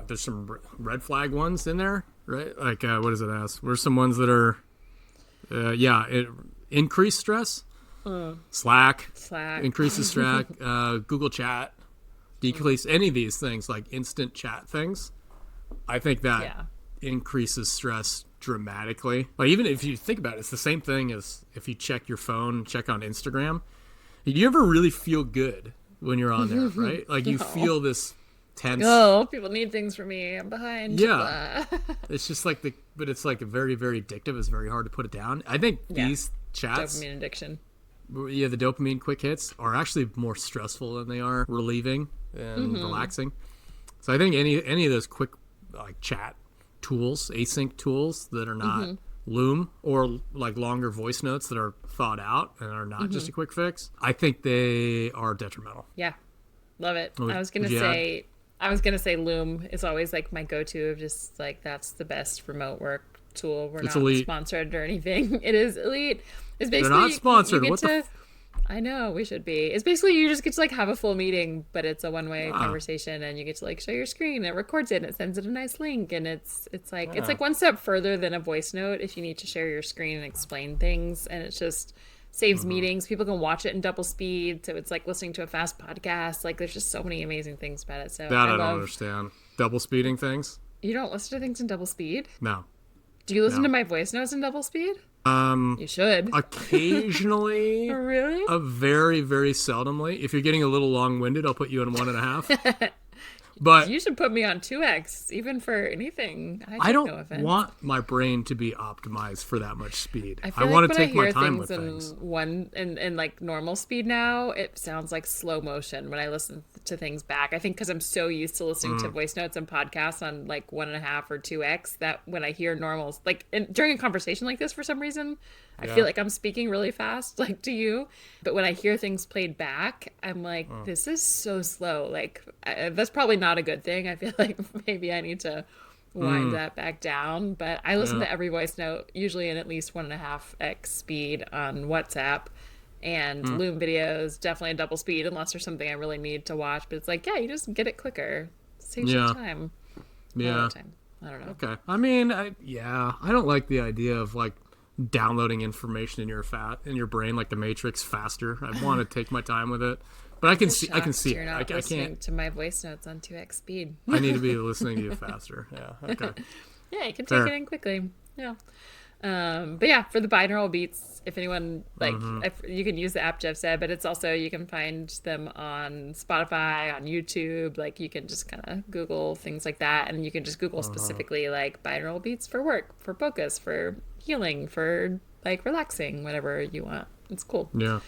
A: There's some red flag ones in there, right? Like what does it ask? There's some ones that are, increased stress. Slack increases stress. Google Chat. Decrease any of these things like instant chat things. I think that increases stress dramatically. Like even if you think about it, it's the same thing as if you check your phone, check on Instagram. You ever really feel good when you're on there, right? Like you feel this tense.
B: Oh, people need things from me. I'm behind.
A: Yeah. It's just like but it's like very, very addictive. It's very hard to put it down. I think these chats.
B: Dopamine addiction.
A: Yeah, the dopamine quick hits are actually more stressful than they are relieving and relaxing. So I think any of those quick like chat tools, async tools that are not Loom or like longer voice notes that are thought out and are not just a quick fix, I think they are detrimental.
B: Yeah, love it. I was gonna say Loom is always like my go-to of just like that's the best remote work tool. We're not
A: elite.
B: Sponsored or anything. It is elite. It's basically
A: they're not sponsored.
B: I know we should be. It's basically you just get to like have a full meeting, but it's a one-way conversation, and you get to like show your screen. It records it, and it sends it a nice link, and it's like one step further than a voice note if you need to share your screen and explain things, and it just saves meetings. People can watch it in double speed, so it's like listening to a fast podcast. Like there's just so many amazing things about it. So
A: I don't understand double speeding things.
B: You don't listen to things in double speed?
A: No.
B: Do you listen to my voice notes in double speed? You should.
A: Occasionally,
B: Really?
A: a very, very seldomly. If you're getting a little long-winded, I'll put you in 1.5. But
B: You should put me on 2x, even for anything. I
A: I
B: take
A: don't
B: no offense.
A: want my brain to be optimized for that much speed.
B: I feel
A: want
B: like
A: to
B: when
A: take
B: I hear
A: my time
B: things
A: with things.
B: in like normal speed now, it sounds like slow motion when I listen to things back. I think because I'm so used to listening to voice notes and podcasts on like 1.5 or 2x that when I hear normals, like during a conversation like this, for some reason, I feel like I'm speaking really fast, like to you. But when I hear things played back, I'm like, this is so slow. Like, that's probably not a good thing. I feel like maybe I need to wind that back down. But I listen to every voice note, usually in at least 1.5x speed on WhatsApp. And Loom videos, definitely a double speed, unless there's something I really need to watch. But it's like, yeah, you just get it quicker. It saves you time.
A: Yeah.
B: Time. I don't know.
A: Okay. I mean, I don't like the idea of like downloading information in your brain like the Matrix faster. I want to take my time with it, but I can see
B: You're
A: it.
B: not
A: I
B: listening
A: can't.
B: to my voice notes on 2x speed.
A: I need to be listening to you faster. Yeah. Okay.
B: Yeah, you can take
A: Fair.
B: it in quickly. Yeah. But yeah, for the binaural beats, if anyone you can use the app Jeff said, but it's also you can find them on Spotify, on YouTube. Like you can just kind of Google things like that, and you can just Google specifically like binaural beats for work, for focus, for healing, for like relaxing, whatever you want. It's cool.
A: Yeah.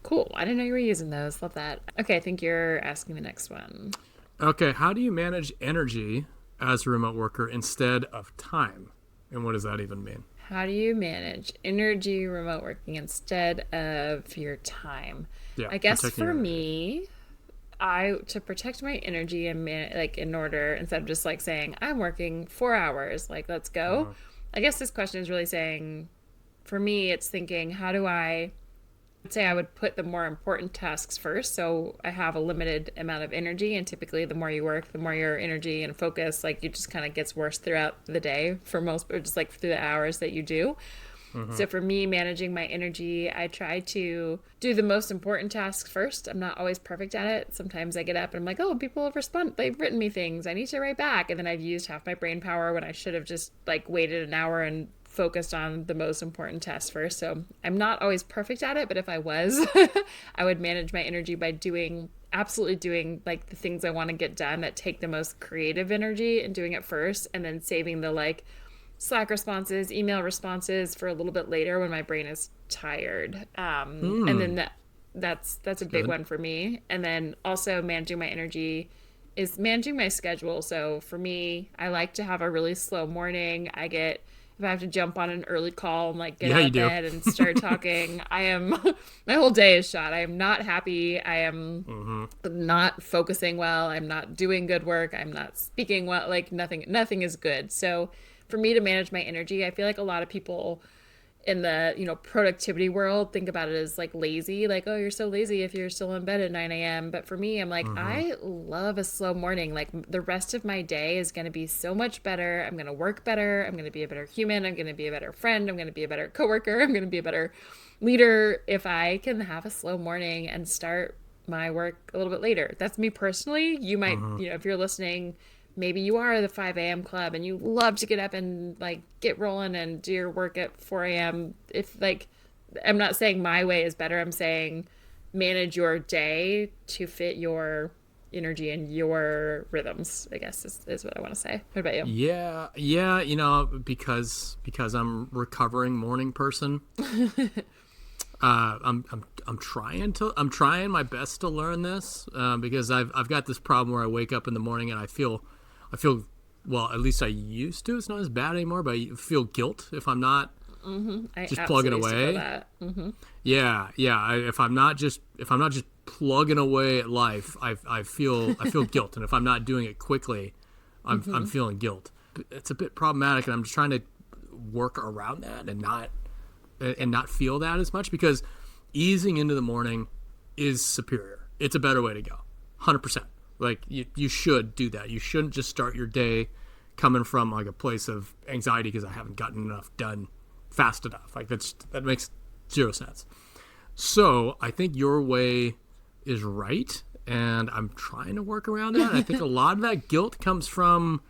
B: Cool. I didn't know you were using those. Love that. Okay, I think you're asking the next one.
A: Okay. How do you manage energy as a remote worker instead of time? And what does that even mean?
B: How do you manage energy remote working instead of your time?
A: Yeah.
B: I guess
A: protecting
B: for
A: your-
B: me, to protect my energy and like in order, instead of just like saying I'm working 4 hours, like let's go. I guess this question is really saying, for me, it's thinking, how do I say I would put the more important tasks first, so I have a limited amount of energy, and typically the more you work, the more your energy and focus, like it just kind of gets worse throughout the day for most, or just like through the hours that you do. So for me, managing my energy, I try to do the most important tasks first. I'm not always perfect at it. Sometimes I get up and I'm like, oh, people have responded. They've written me things. I need to write back. And then I've used half my brain power when I should have just like waited an hour and focused on the most important tasks first. So I'm not always perfect at it, but if I was, I would manage my energy by absolutely doing like the things I want to get done that take the most creative energy and doing it first, and then saving the like Slack responses, email responses for a little bit later when my brain is tired. And then that's a big one for me. And then also managing my energy is managing my schedule. So for me, I like to have a really slow morning. If I have to jump on an early call and like get out of bed and start talking, my whole day is shot. I am not happy. I am not focusing well. I'm not doing good work. I'm not speaking well. Like nothing is good. So for me to manage my energy, I feel like a lot of people in the productivity world think about it as like lazy, like, oh, you're so lazy if you're still in bed at 9 a.m. But for me, I'm like, I love a slow morning. Like the rest of my day is going to be so much better. I'm going to work better. I'm going to be a better human. I'm going to be a better friend. I'm going to be a better coworker. I'm going to be a better leader if I can have a slow morning and start my work a little bit later. That's me personally. You might, if you're listening, maybe you are the 5 a.m. club and you love to get up and like get rolling and do your work at 4 a.m. If like, I'm not saying my way is better. I'm saying manage your day to fit your energy and your rhythms, I guess is what I want to say. What about you?
A: Yeah. Because I'm recovering morning person. I'm trying my best to learn this because I've got this problem where I wake up in the morning and I feel well, at least I used to. It's not as bad anymore, but I feel guilt if I'm not just plugging away. Yeah. If I'm not just plugging away at life, I feel guilt, and if I'm not doing it quickly, I'm feeling guilt. It's a bit problematic, and I'm just trying to work around that and not feel that as much, because easing into the morning is superior. It's a better way to go, 100%. Like you should do that. You shouldn't just start your day coming from like a place of anxiety because I haven't gotten enough done fast enough. Like that makes zero sense. So I think your way is right, and I'm trying to work around that. I think a lot of that guilt comes from,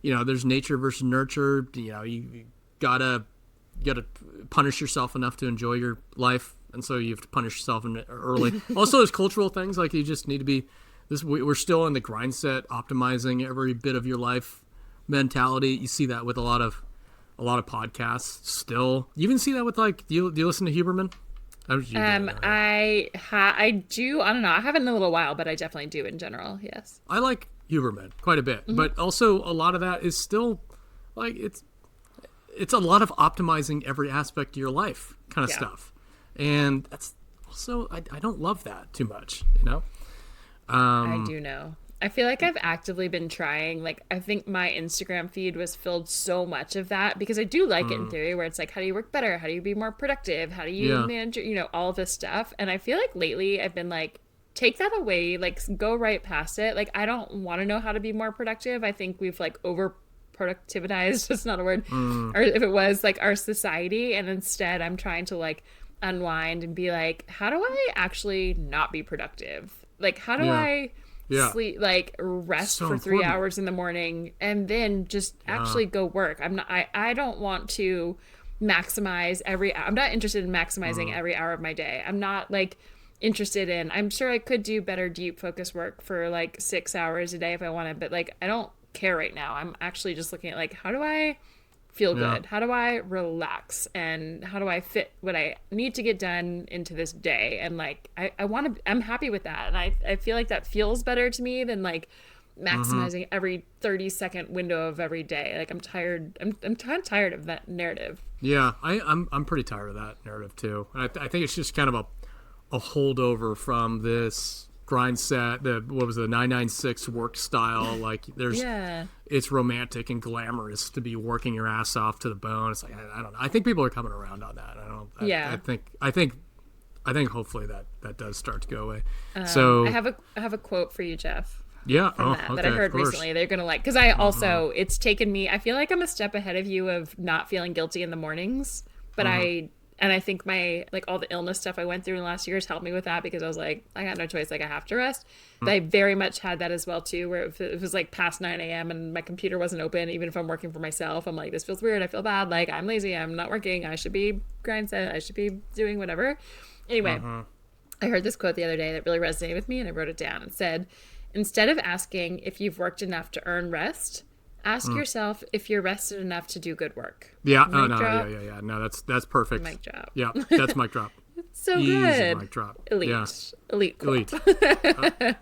A: there's nature versus nurture. You gotta got to punish yourself enough to enjoy your life, and so you have to punish yourself early. Also, there's cultural things like you just need to be. We're still in the grind set, optimizing every bit of your life mentality. You see that with a lot of podcasts. Still, you even see that with like. Do you listen to Huberman?
B: I do. I don't know. I haven't in a little while, but I definitely do in general. Yes.
A: I like Huberman quite a bit, but also a lot of that is still like it's a lot of optimizing every aspect of your life kind of stuff, and that's also I don't love that too much, you know.
B: I do know. I feel like I've actively been trying. Like, I think my Instagram feed was filled so much of that because I do like it in theory, where it's like, how do you work better? How do you be more productive? How do you manage, all of this stuff? And I feel like lately I've been like, take that away, like go right past it. Like, I don't want to know how to be more productive. I think we've like over productivitized, it's not a word, or if it was, like our society. And instead I'm trying to like unwind and be like, how do I actually not be productive? Like, how do I sleep, like rest for 3 hours in the morning and then just actually go work? I don't want to maximize I'm not interested in maximizing every hour of my day. I'm not like interested in, I'm sure I could do better deep focus work for like 6 hours a day if I wanted, but like I don't care right now. I'm actually just looking at like, how do I feel good? How do I relax? And how do I fit what I need to get done into this day? And like, I'm happy with that. And I feel like that feels better to me than like maximizing every 30-second window of every day. Like, I'm tired. I'm kind of tired of that narrative.
A: Yeah. I'm pretty tired of that narrative too. And I think it's just kind of a holdover from this grind set, the 996 work style. Like there's it's romantic and glamorous to be working your ass off to the bone. It's like I don't know. I think people are coming around on that. I think hopefully that does start to go away. So
B: I have a quote for you, Jeff.
A: Yeah,
B: that I heard recently. They're gonna like, because I also it's taken me. I feel like I'm a step ahead of you of not feeling guilty in the mornings, but I think my, like, all the illness stuff I went through in the last years helped me with that, because I was like, I got no choice. Like, I have to rest. But I very much had that as well, too, where if it was, like, past 9 a.m. and my computer wasn't open, even if I'm working for myself, I'm like, this feels weird. I feel bad. Like, I'm lazy. I'm not working. I should be grind set. I should be doing whatever. Anyway, I heard this quote the other day that really resonated with me, and I wrote it down. It said, instead of asking if you've worked enough to earn rest, ask yourself if you're rested enough to do good work.
A: Yeah. Yeah. No, that's perfect.
B: Mic drop.
A: Yeah, that's mic drop.
B: It's so
A: Easy
B: good.
A: Mic drop.
B: Elite.
A: Yeah.
B: Elite.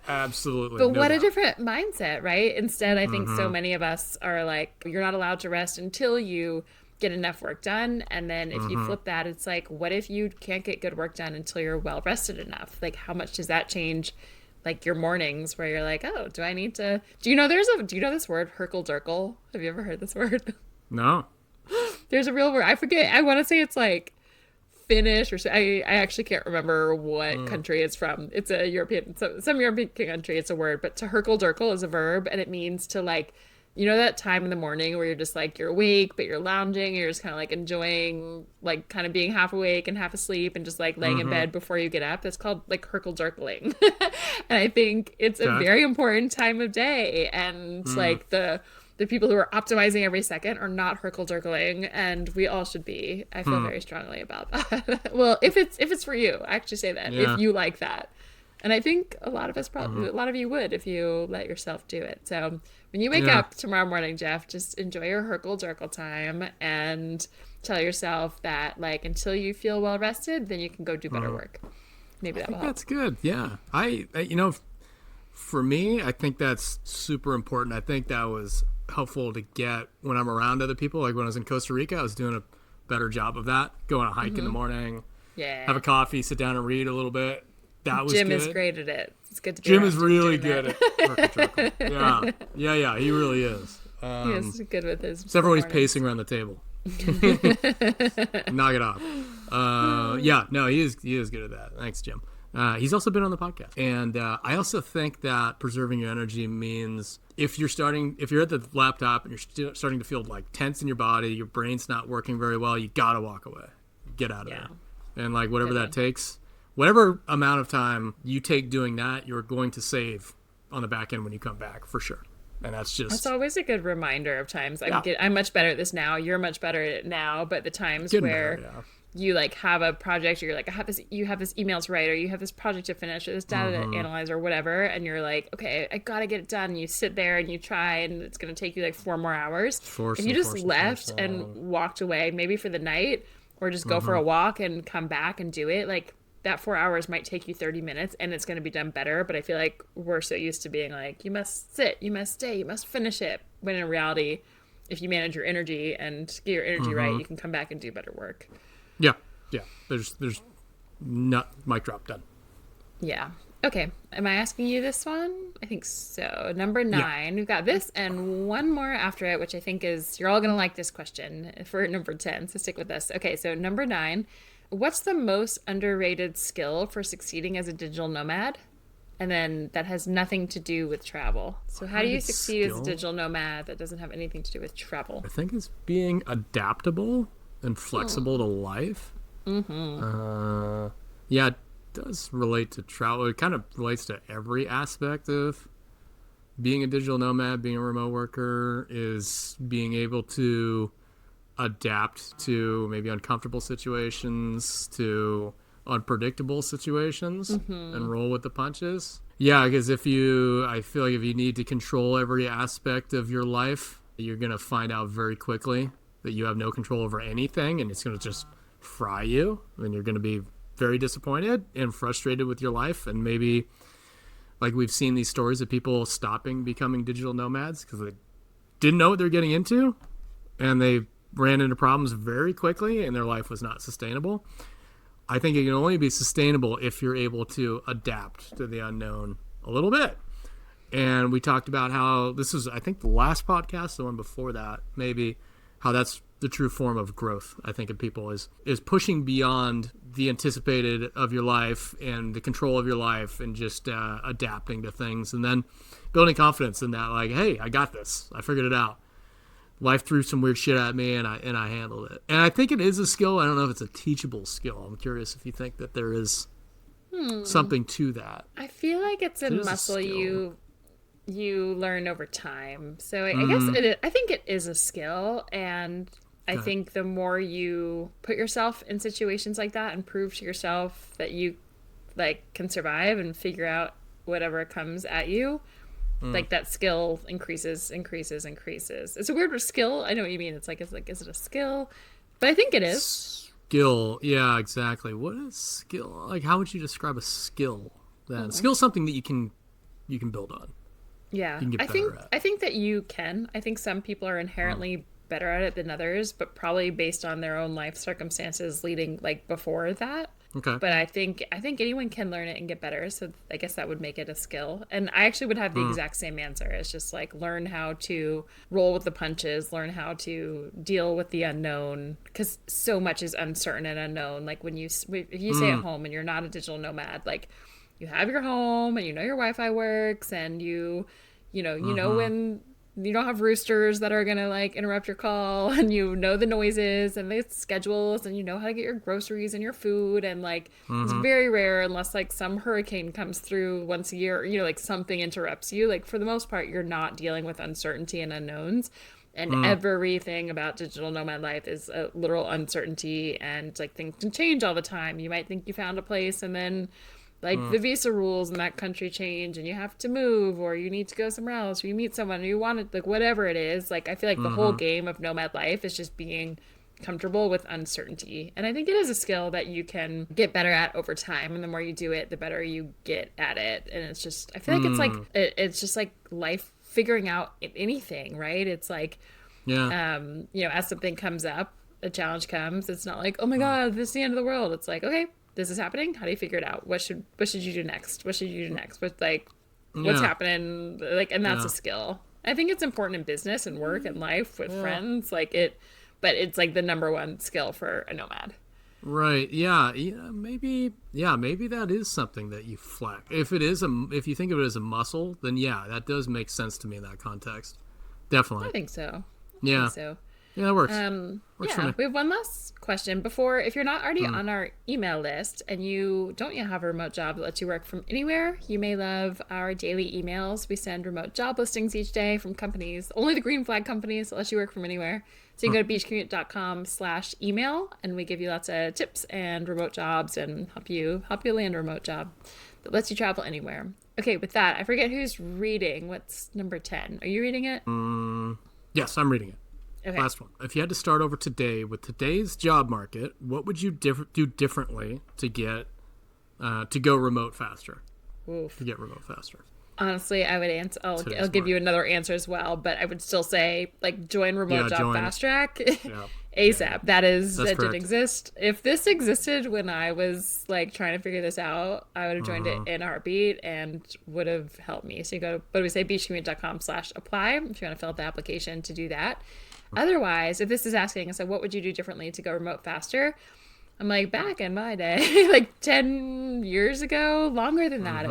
A: Absolutely.
B: But what a different mindset, right? Instead, I think so many of us are like, you're not allowed to rest until you get enough work done. And then if you flip that, it's like, what if you can't get good work done until you're well rested enough? Like, how much does that change, like, your mornings, where you're like, oh, do I need to, do you know this word, herkle-durkle? Have you ever heard this word?
A: No.
B: There's a real word. I forget. I want to say it's like Finnish, or I actually can't remember what country it's from. It's a European, some European country. It's a word, but to herkle-durkle is a verb, and it means to, like, you know, that time in the morning where you're just like, you're awake, but you're lounging, and you're just kind of like enjoying, like, kind of being half awake and half asleep and just like laying in bed before you get up. That's called like herkle-durkling. And I think it's a very important time of day. And like the people who are optimizing every second are not herkle-durkling, and we all should be. I feel very strongly about that. Well, if it's for you, I actually say that, if you like that. And I think a lot of us probably, a lot of you would, if you let yourself do it. So when you wake up tomorrow morning, Jeff, just enjoy your herkle-durkle time and tell yourself that, like, until you feel well rested, then you can go do better work. Maybe that will help.
A: That's good. Yeah. I for me, I think that's super important. I think that was helpful to get when I'm around other people. Like when I was in Costa Rica, I was doing a better job of that. Go on a hike in the morning, have a coffee, sit down and read a little bit. That was
B: Jim
A: good.
B: is great at it. It's good to be
A: Jim is really good at herkle-durkle. Yeah, he really is.
B: He is good with his.
A: Except for when he's pacing around the table. Knock it off. He is good at that. Thanks, Jim. He's also been on the podcast. And I also think that preserving your energy means if you're at the laptop and you're starting to feel like tense in your body, your brain's not working very well, you gotta walk away. Get out of there. And like whatever that takes, whatever amount of time you take doing that, you're going to save on the back end when you come back, for sure. And that's
B: It's
A: just
B: always a good reminder of times.
A: yeah,
B: I'm much better at this now. You're much better at it now. But the times
A: getting
B: where
A: better, yeah.
B: you like have a project, or you're like, you have this email to write, or you have this project to finish, or this data to analyze, or whatever, and you're like, okay, I gotta get it done. And you sit there and you try, and it's gonna take you like 4 more hours. If you just left and walked away, maybe for the night, or just go for a walk and come back and do it, like that 4 hours might take you 30 minutes and it's going to be done better. But I feel like we're so used to being like, you must sit, you must stay, you must finish it. When in reality, if you manage your energy and get your energy right, you can come back and do better work.
A: Yeah. There's not mic drop done.
B: Yeah. Okay. Am I asking you this one? I think so. Number 9. Yeah. We've got this and one more after it, which I think is, you're all going to like this question for number 10. So stick with us. Okay. So number 9. What's the most underrated skill for succeeding as a digital nomad? And then that has nothing to do with travel. So how do you succeed as a digital nomad that doesn't have anything to do with travel?
A: I think it's being adaptable and flexible to life. Yeah, it does relate to travel. It kind of relates to every aspect of being a digital nomad, being a remote worker, is being able to adapt to maybe uncomfortable situations, to unpredictable situations, and roll with the punches. Yeah, because I feel like if you need to control every aspect of your life, you're going to find out very quickly that you have no control over anything, and it's going to just fry you, and you're going to be very disappointed and frustrated with your life. And maybe, like, we've seen these stories of people stopping becoming digital nomads because they didn't know what they're getting into, and they ran into problems very quickly, and their life was not sustainable. I think it can only be sustainable if you're able to adapt to the unknown a little bit. And we talked about how this is, I think, the last podcast, the one before that, maybe, how that's the true form of growth, I think, in people is pushing beyond the anticipated of your life and the control of your life, and just adapting to things, and then building confidence in that, like, hey, I got this. I figured it out. Life threw some weird shit at me, and I handled it. And I think it is a skill. I don't know if it's a teachable skill. I'm curious if you think that there is something to that.
B: I feel like it's a muscle you learn over time. So I guess I think it is a skill, and I think the more you put yourself in situations like that and prove to yourself that you can survive and figure out whatever comes at you, like that skill increases. It's a weird word, skill. I know what you mean. It's like, is it a skill? But I think it is.
A: Skill. Yeah, exactly. What is skill? Like, how would you describe a skill then? Skill is something that you can build on.
B: Yeah.
A: You can get better at.
B: I think that you can. I think some people are inherently better at it than others, but probably based on their own life circumstances leading before that.
A: Okay.
B: But I think anyone can learn it and get better. So I guess that would make it a skill. And I actually would have the exact same answer. It's just learn how to roll with the punches, learn how to deal with the unknown, because so much is uncertain and unknown. Like if you stay at home and you're not a digital nomad, you have your home and your Wi-Fi works, and you know when you don't have roosters that are going to interrupt your call, and the noises and the schedules, and how to get your groceries and your food. And it's very rare unless some hurricane comes through once a year, or something interrupts you. For the most part, you're not dealing with uncertainty and unknowns. And everything about digital nomad life is a literal uncertainty, and things can change all the time. You might think you found a place, and then the visa rules in that country change, and you have to move, or you need to go somewhere else, or you meet someone, or you want to, whatever it is. I feel like the whole game of nomad life is just being comfortable with uncertainty. And I think it is a skill that you can get better at over time. And the more you do it, the better you get at it. And it's just, I feel like it's just life figuring out anything, right? It's as something comes up, a challenge comes, it's not oh my God, this is the end of the world. It's okay, this is happening. How do you figure it out? What should you do next? What's happening? And that's a skill. I think it's important in business and work and life with friends. But it's the number one skill for a nomad.
A: Right. Yeah. Maybe that is something that you flex. If you think of it as a muscle, then that does make sense to me in that context. Definitely.
B: I think so.
A: Yeah.
B: So.
A: Yeah, that works. Works for
B: Yeah,
A: me.
B: we have one last question before. If you're not already on our email list and you don't yet have a remote job that lets you work from anywhere, you may love our daily emails. We send remote job listings each day from companies, only the green flag companies that let you work from anywhere. So you can go to beachcommute.com/email, and we give you lots of tips and remote jobs and help you land a remote job that lets you travel anywhere. Okay, with that, I forget who's reading. What's number 10? Are you reading it?
A: Yes, I'm reading it.
B: Okay.
A: Last one. If you had to start over today with today's job market, what would you do differently to get to go remote faster?
B: Oof.
A: To get remote faster.
B: Honestly, I would answer. I'll
A: Today's
B: give you
A: market.
B: another answer as well, but I would still say like join remote job
A: join.
B: fast track
A: Yeah.
B: ASAP. That
A: That's
B: did
A: correct.
B: exist. If this existed when I was like trying to figure this out, I would have joined it in a heartbeat and would have helped me. So you go, what do we say? beachcommute.com/apply if you want to fill out the application to do that. Otherwise, if this is asking, so what would you do differently to go remote faster? I'm like, back in my day, like 10 years ago, longer than that.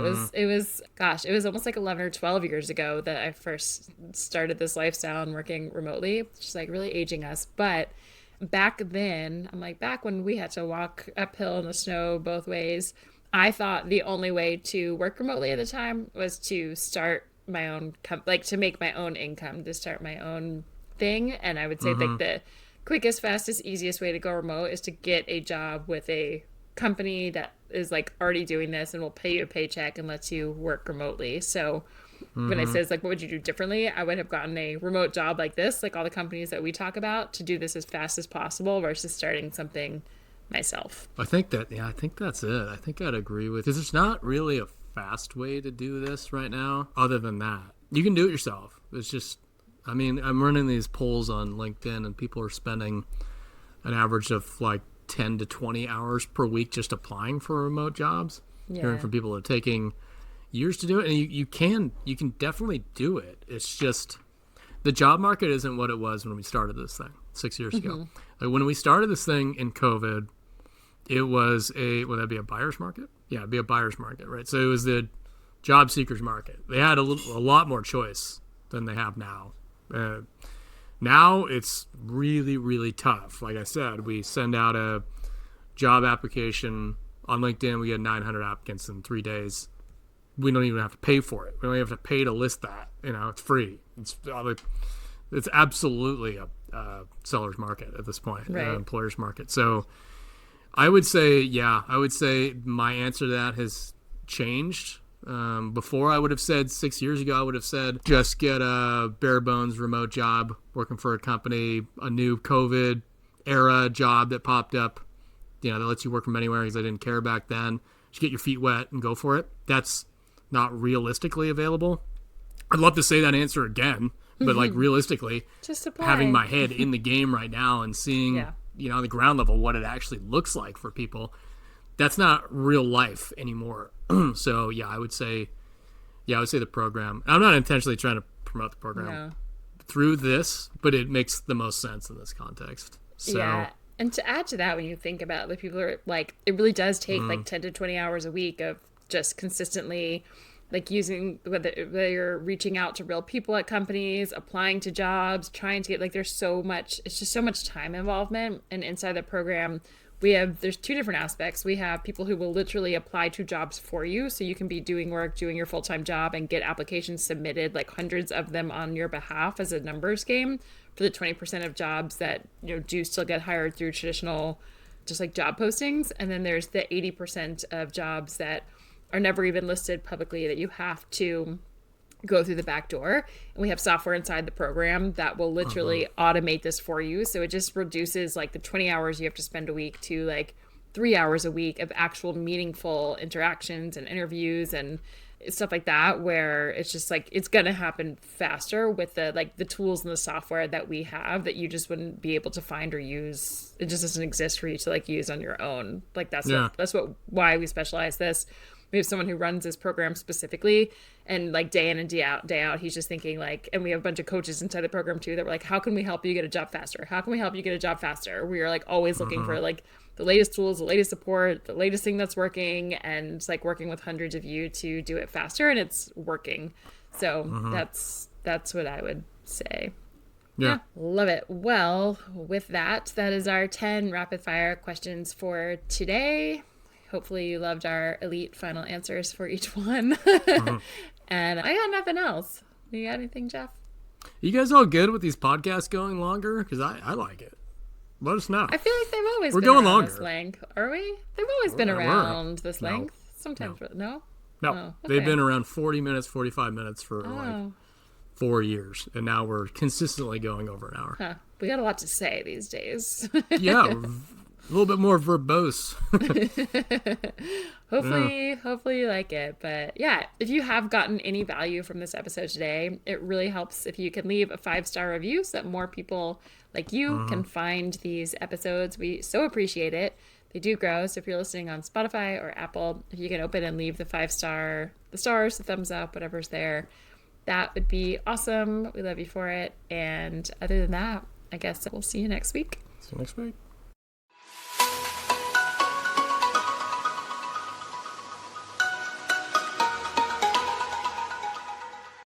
B: Gosh, it was almost like 11 or 12 years ago that I first started this lifestyle and working remotely, which is like really aging us. But back then, I'm like, back when we had to walk uphill in the snow both ways, I thought the only way to work remotely at the time was to start my own, to make my own income, to start my own thing. And I would say like the quickest, fastest, easiest way to go remote is to get a job with a company that is like already doing this and will pay you a paycheck and lets you work remotely. So when it says like what would you do differently, I would have gotten a remote job like this, like all the companies that we talk about, to do this as fast as possible versus starting something myself.
A: I think that's it. I think I'd agree with, because there's not really a fast way to do this right now other than that. You can do it yourself. It's just, I mean, I'm running these polls on LinkedIn and people are spending an average of like 10 to 20 hours per week just applying for remote jobs.
B: Yeah.
A: Hearing from people that are taking years to do it, and you can definitely do it. It's just the job market isn't what it was when we started this thing 6 years ago. Like when we started this thing in COVID, it was would that be a buyer's market? Yeah, it'd be a buyer's market, right? So it was the job seekers market. They had a lot more choice than they have now. Now it's really, really tough. Like I said, we send out a job application on LinkedIn. We get 900 applicants in 3 days. We don't even have to pay for it. We don't even have to pay to list that. It's free. It's absolutely a seller's market at this point,
B: Right.
A: employer's market. So I would say my answer to that has changed. Before I would have said 6 years ago, I would have said just get a bare bones remote job working for a company, a new COVID era job that popped up, that lets you work from anywhere, because I didn't care back then. Just get your feet wet and go for it. That's not realistically available. I'd love to say that answer again, but like realistically,
B: Just apply.
A: having my head in the game right now and seeing,
B: Yeah.
A: on the ground level what it actually looks like for people, that's not real life anymore. So I would say the program. I'm not intentionally trying to promote the program through this, but it makes the most sense in this context. So,
B: yeah. And to add to that, when you think about the people are like, it really does take like 10 to 20 hours a week of just consistently like using, whether you're reaching out to real people at companies, applying to jobs, trying to get, like, it's just so much time involvement. And inside the program, there's two different aspects. We have people who will literally apply to jobs for you. So you can be doing your full-time job and get applications submitted, like hundreds of them on your behalf as a numbers game for the 20% of jobs that, do still get hired through traditional, just like job postings. And then there's the 80% of jobs that are never even listed publicly that you have to go through the back door. And we have software inside the program that will literally automate this for you. So it just reduces like the 20 hours you have to spend a week to like 3 hours a week of actual meaningful interactions and interviews and stuff like that, where it's just like, it's going to happen faster with the tools and the software that we have that you just wouldn't be able to find or use. It just doesn't exist for you to like use on your own. Like that's why we specialize this. We have someone who runs this program specifically, and like day in and day out, he's just thinking like, and we have a bunch of coaches inside the program too that were like, how can we help you get a job faster? How can we help you get a job faster? We are like always looking for like the latest tools, the latest support, the latest thing that's working, and it's like working with hundreds of you to do it faster, and it's working. So that's what I would say.
A: Yeah.
B: Love it. Well, with that is our 10 rapid fire questions for today. Hopefully you loved our elite final answers for each one. And I got nothing else. You got anything, Jeff?
A: You guys all good with these podcasts going longer? Because I like it. Let us know.
B: I feel like they've always
A: We're
B: been
A: going
B: around
A: longer.
B: this length. Are we? They've always been around this length. Sometimes, no?
A: No,
B: Oh,
A: they've
B: okay.
A: been around 40 minutes, 45 minutes for like 4 years. And now we're consistently going over an hour.
B: Huh. We got a lot to say these days.
A: Yeah, a little bit more verbose.
B: Hopefully you like it. But yeah, if you have gotten any value from this episode today, it really helps if you can leave a 5-star review so that more people like you can find these episodes. We so appreciate it. They do grow. So if you're listening on Spotify or Apple, if you can open and leave the 5-star, the stars, the thumbs up, whatever's there, that would be awesome. We love you for it. And other than that, I guess we'll see you next week.
A: See you next week.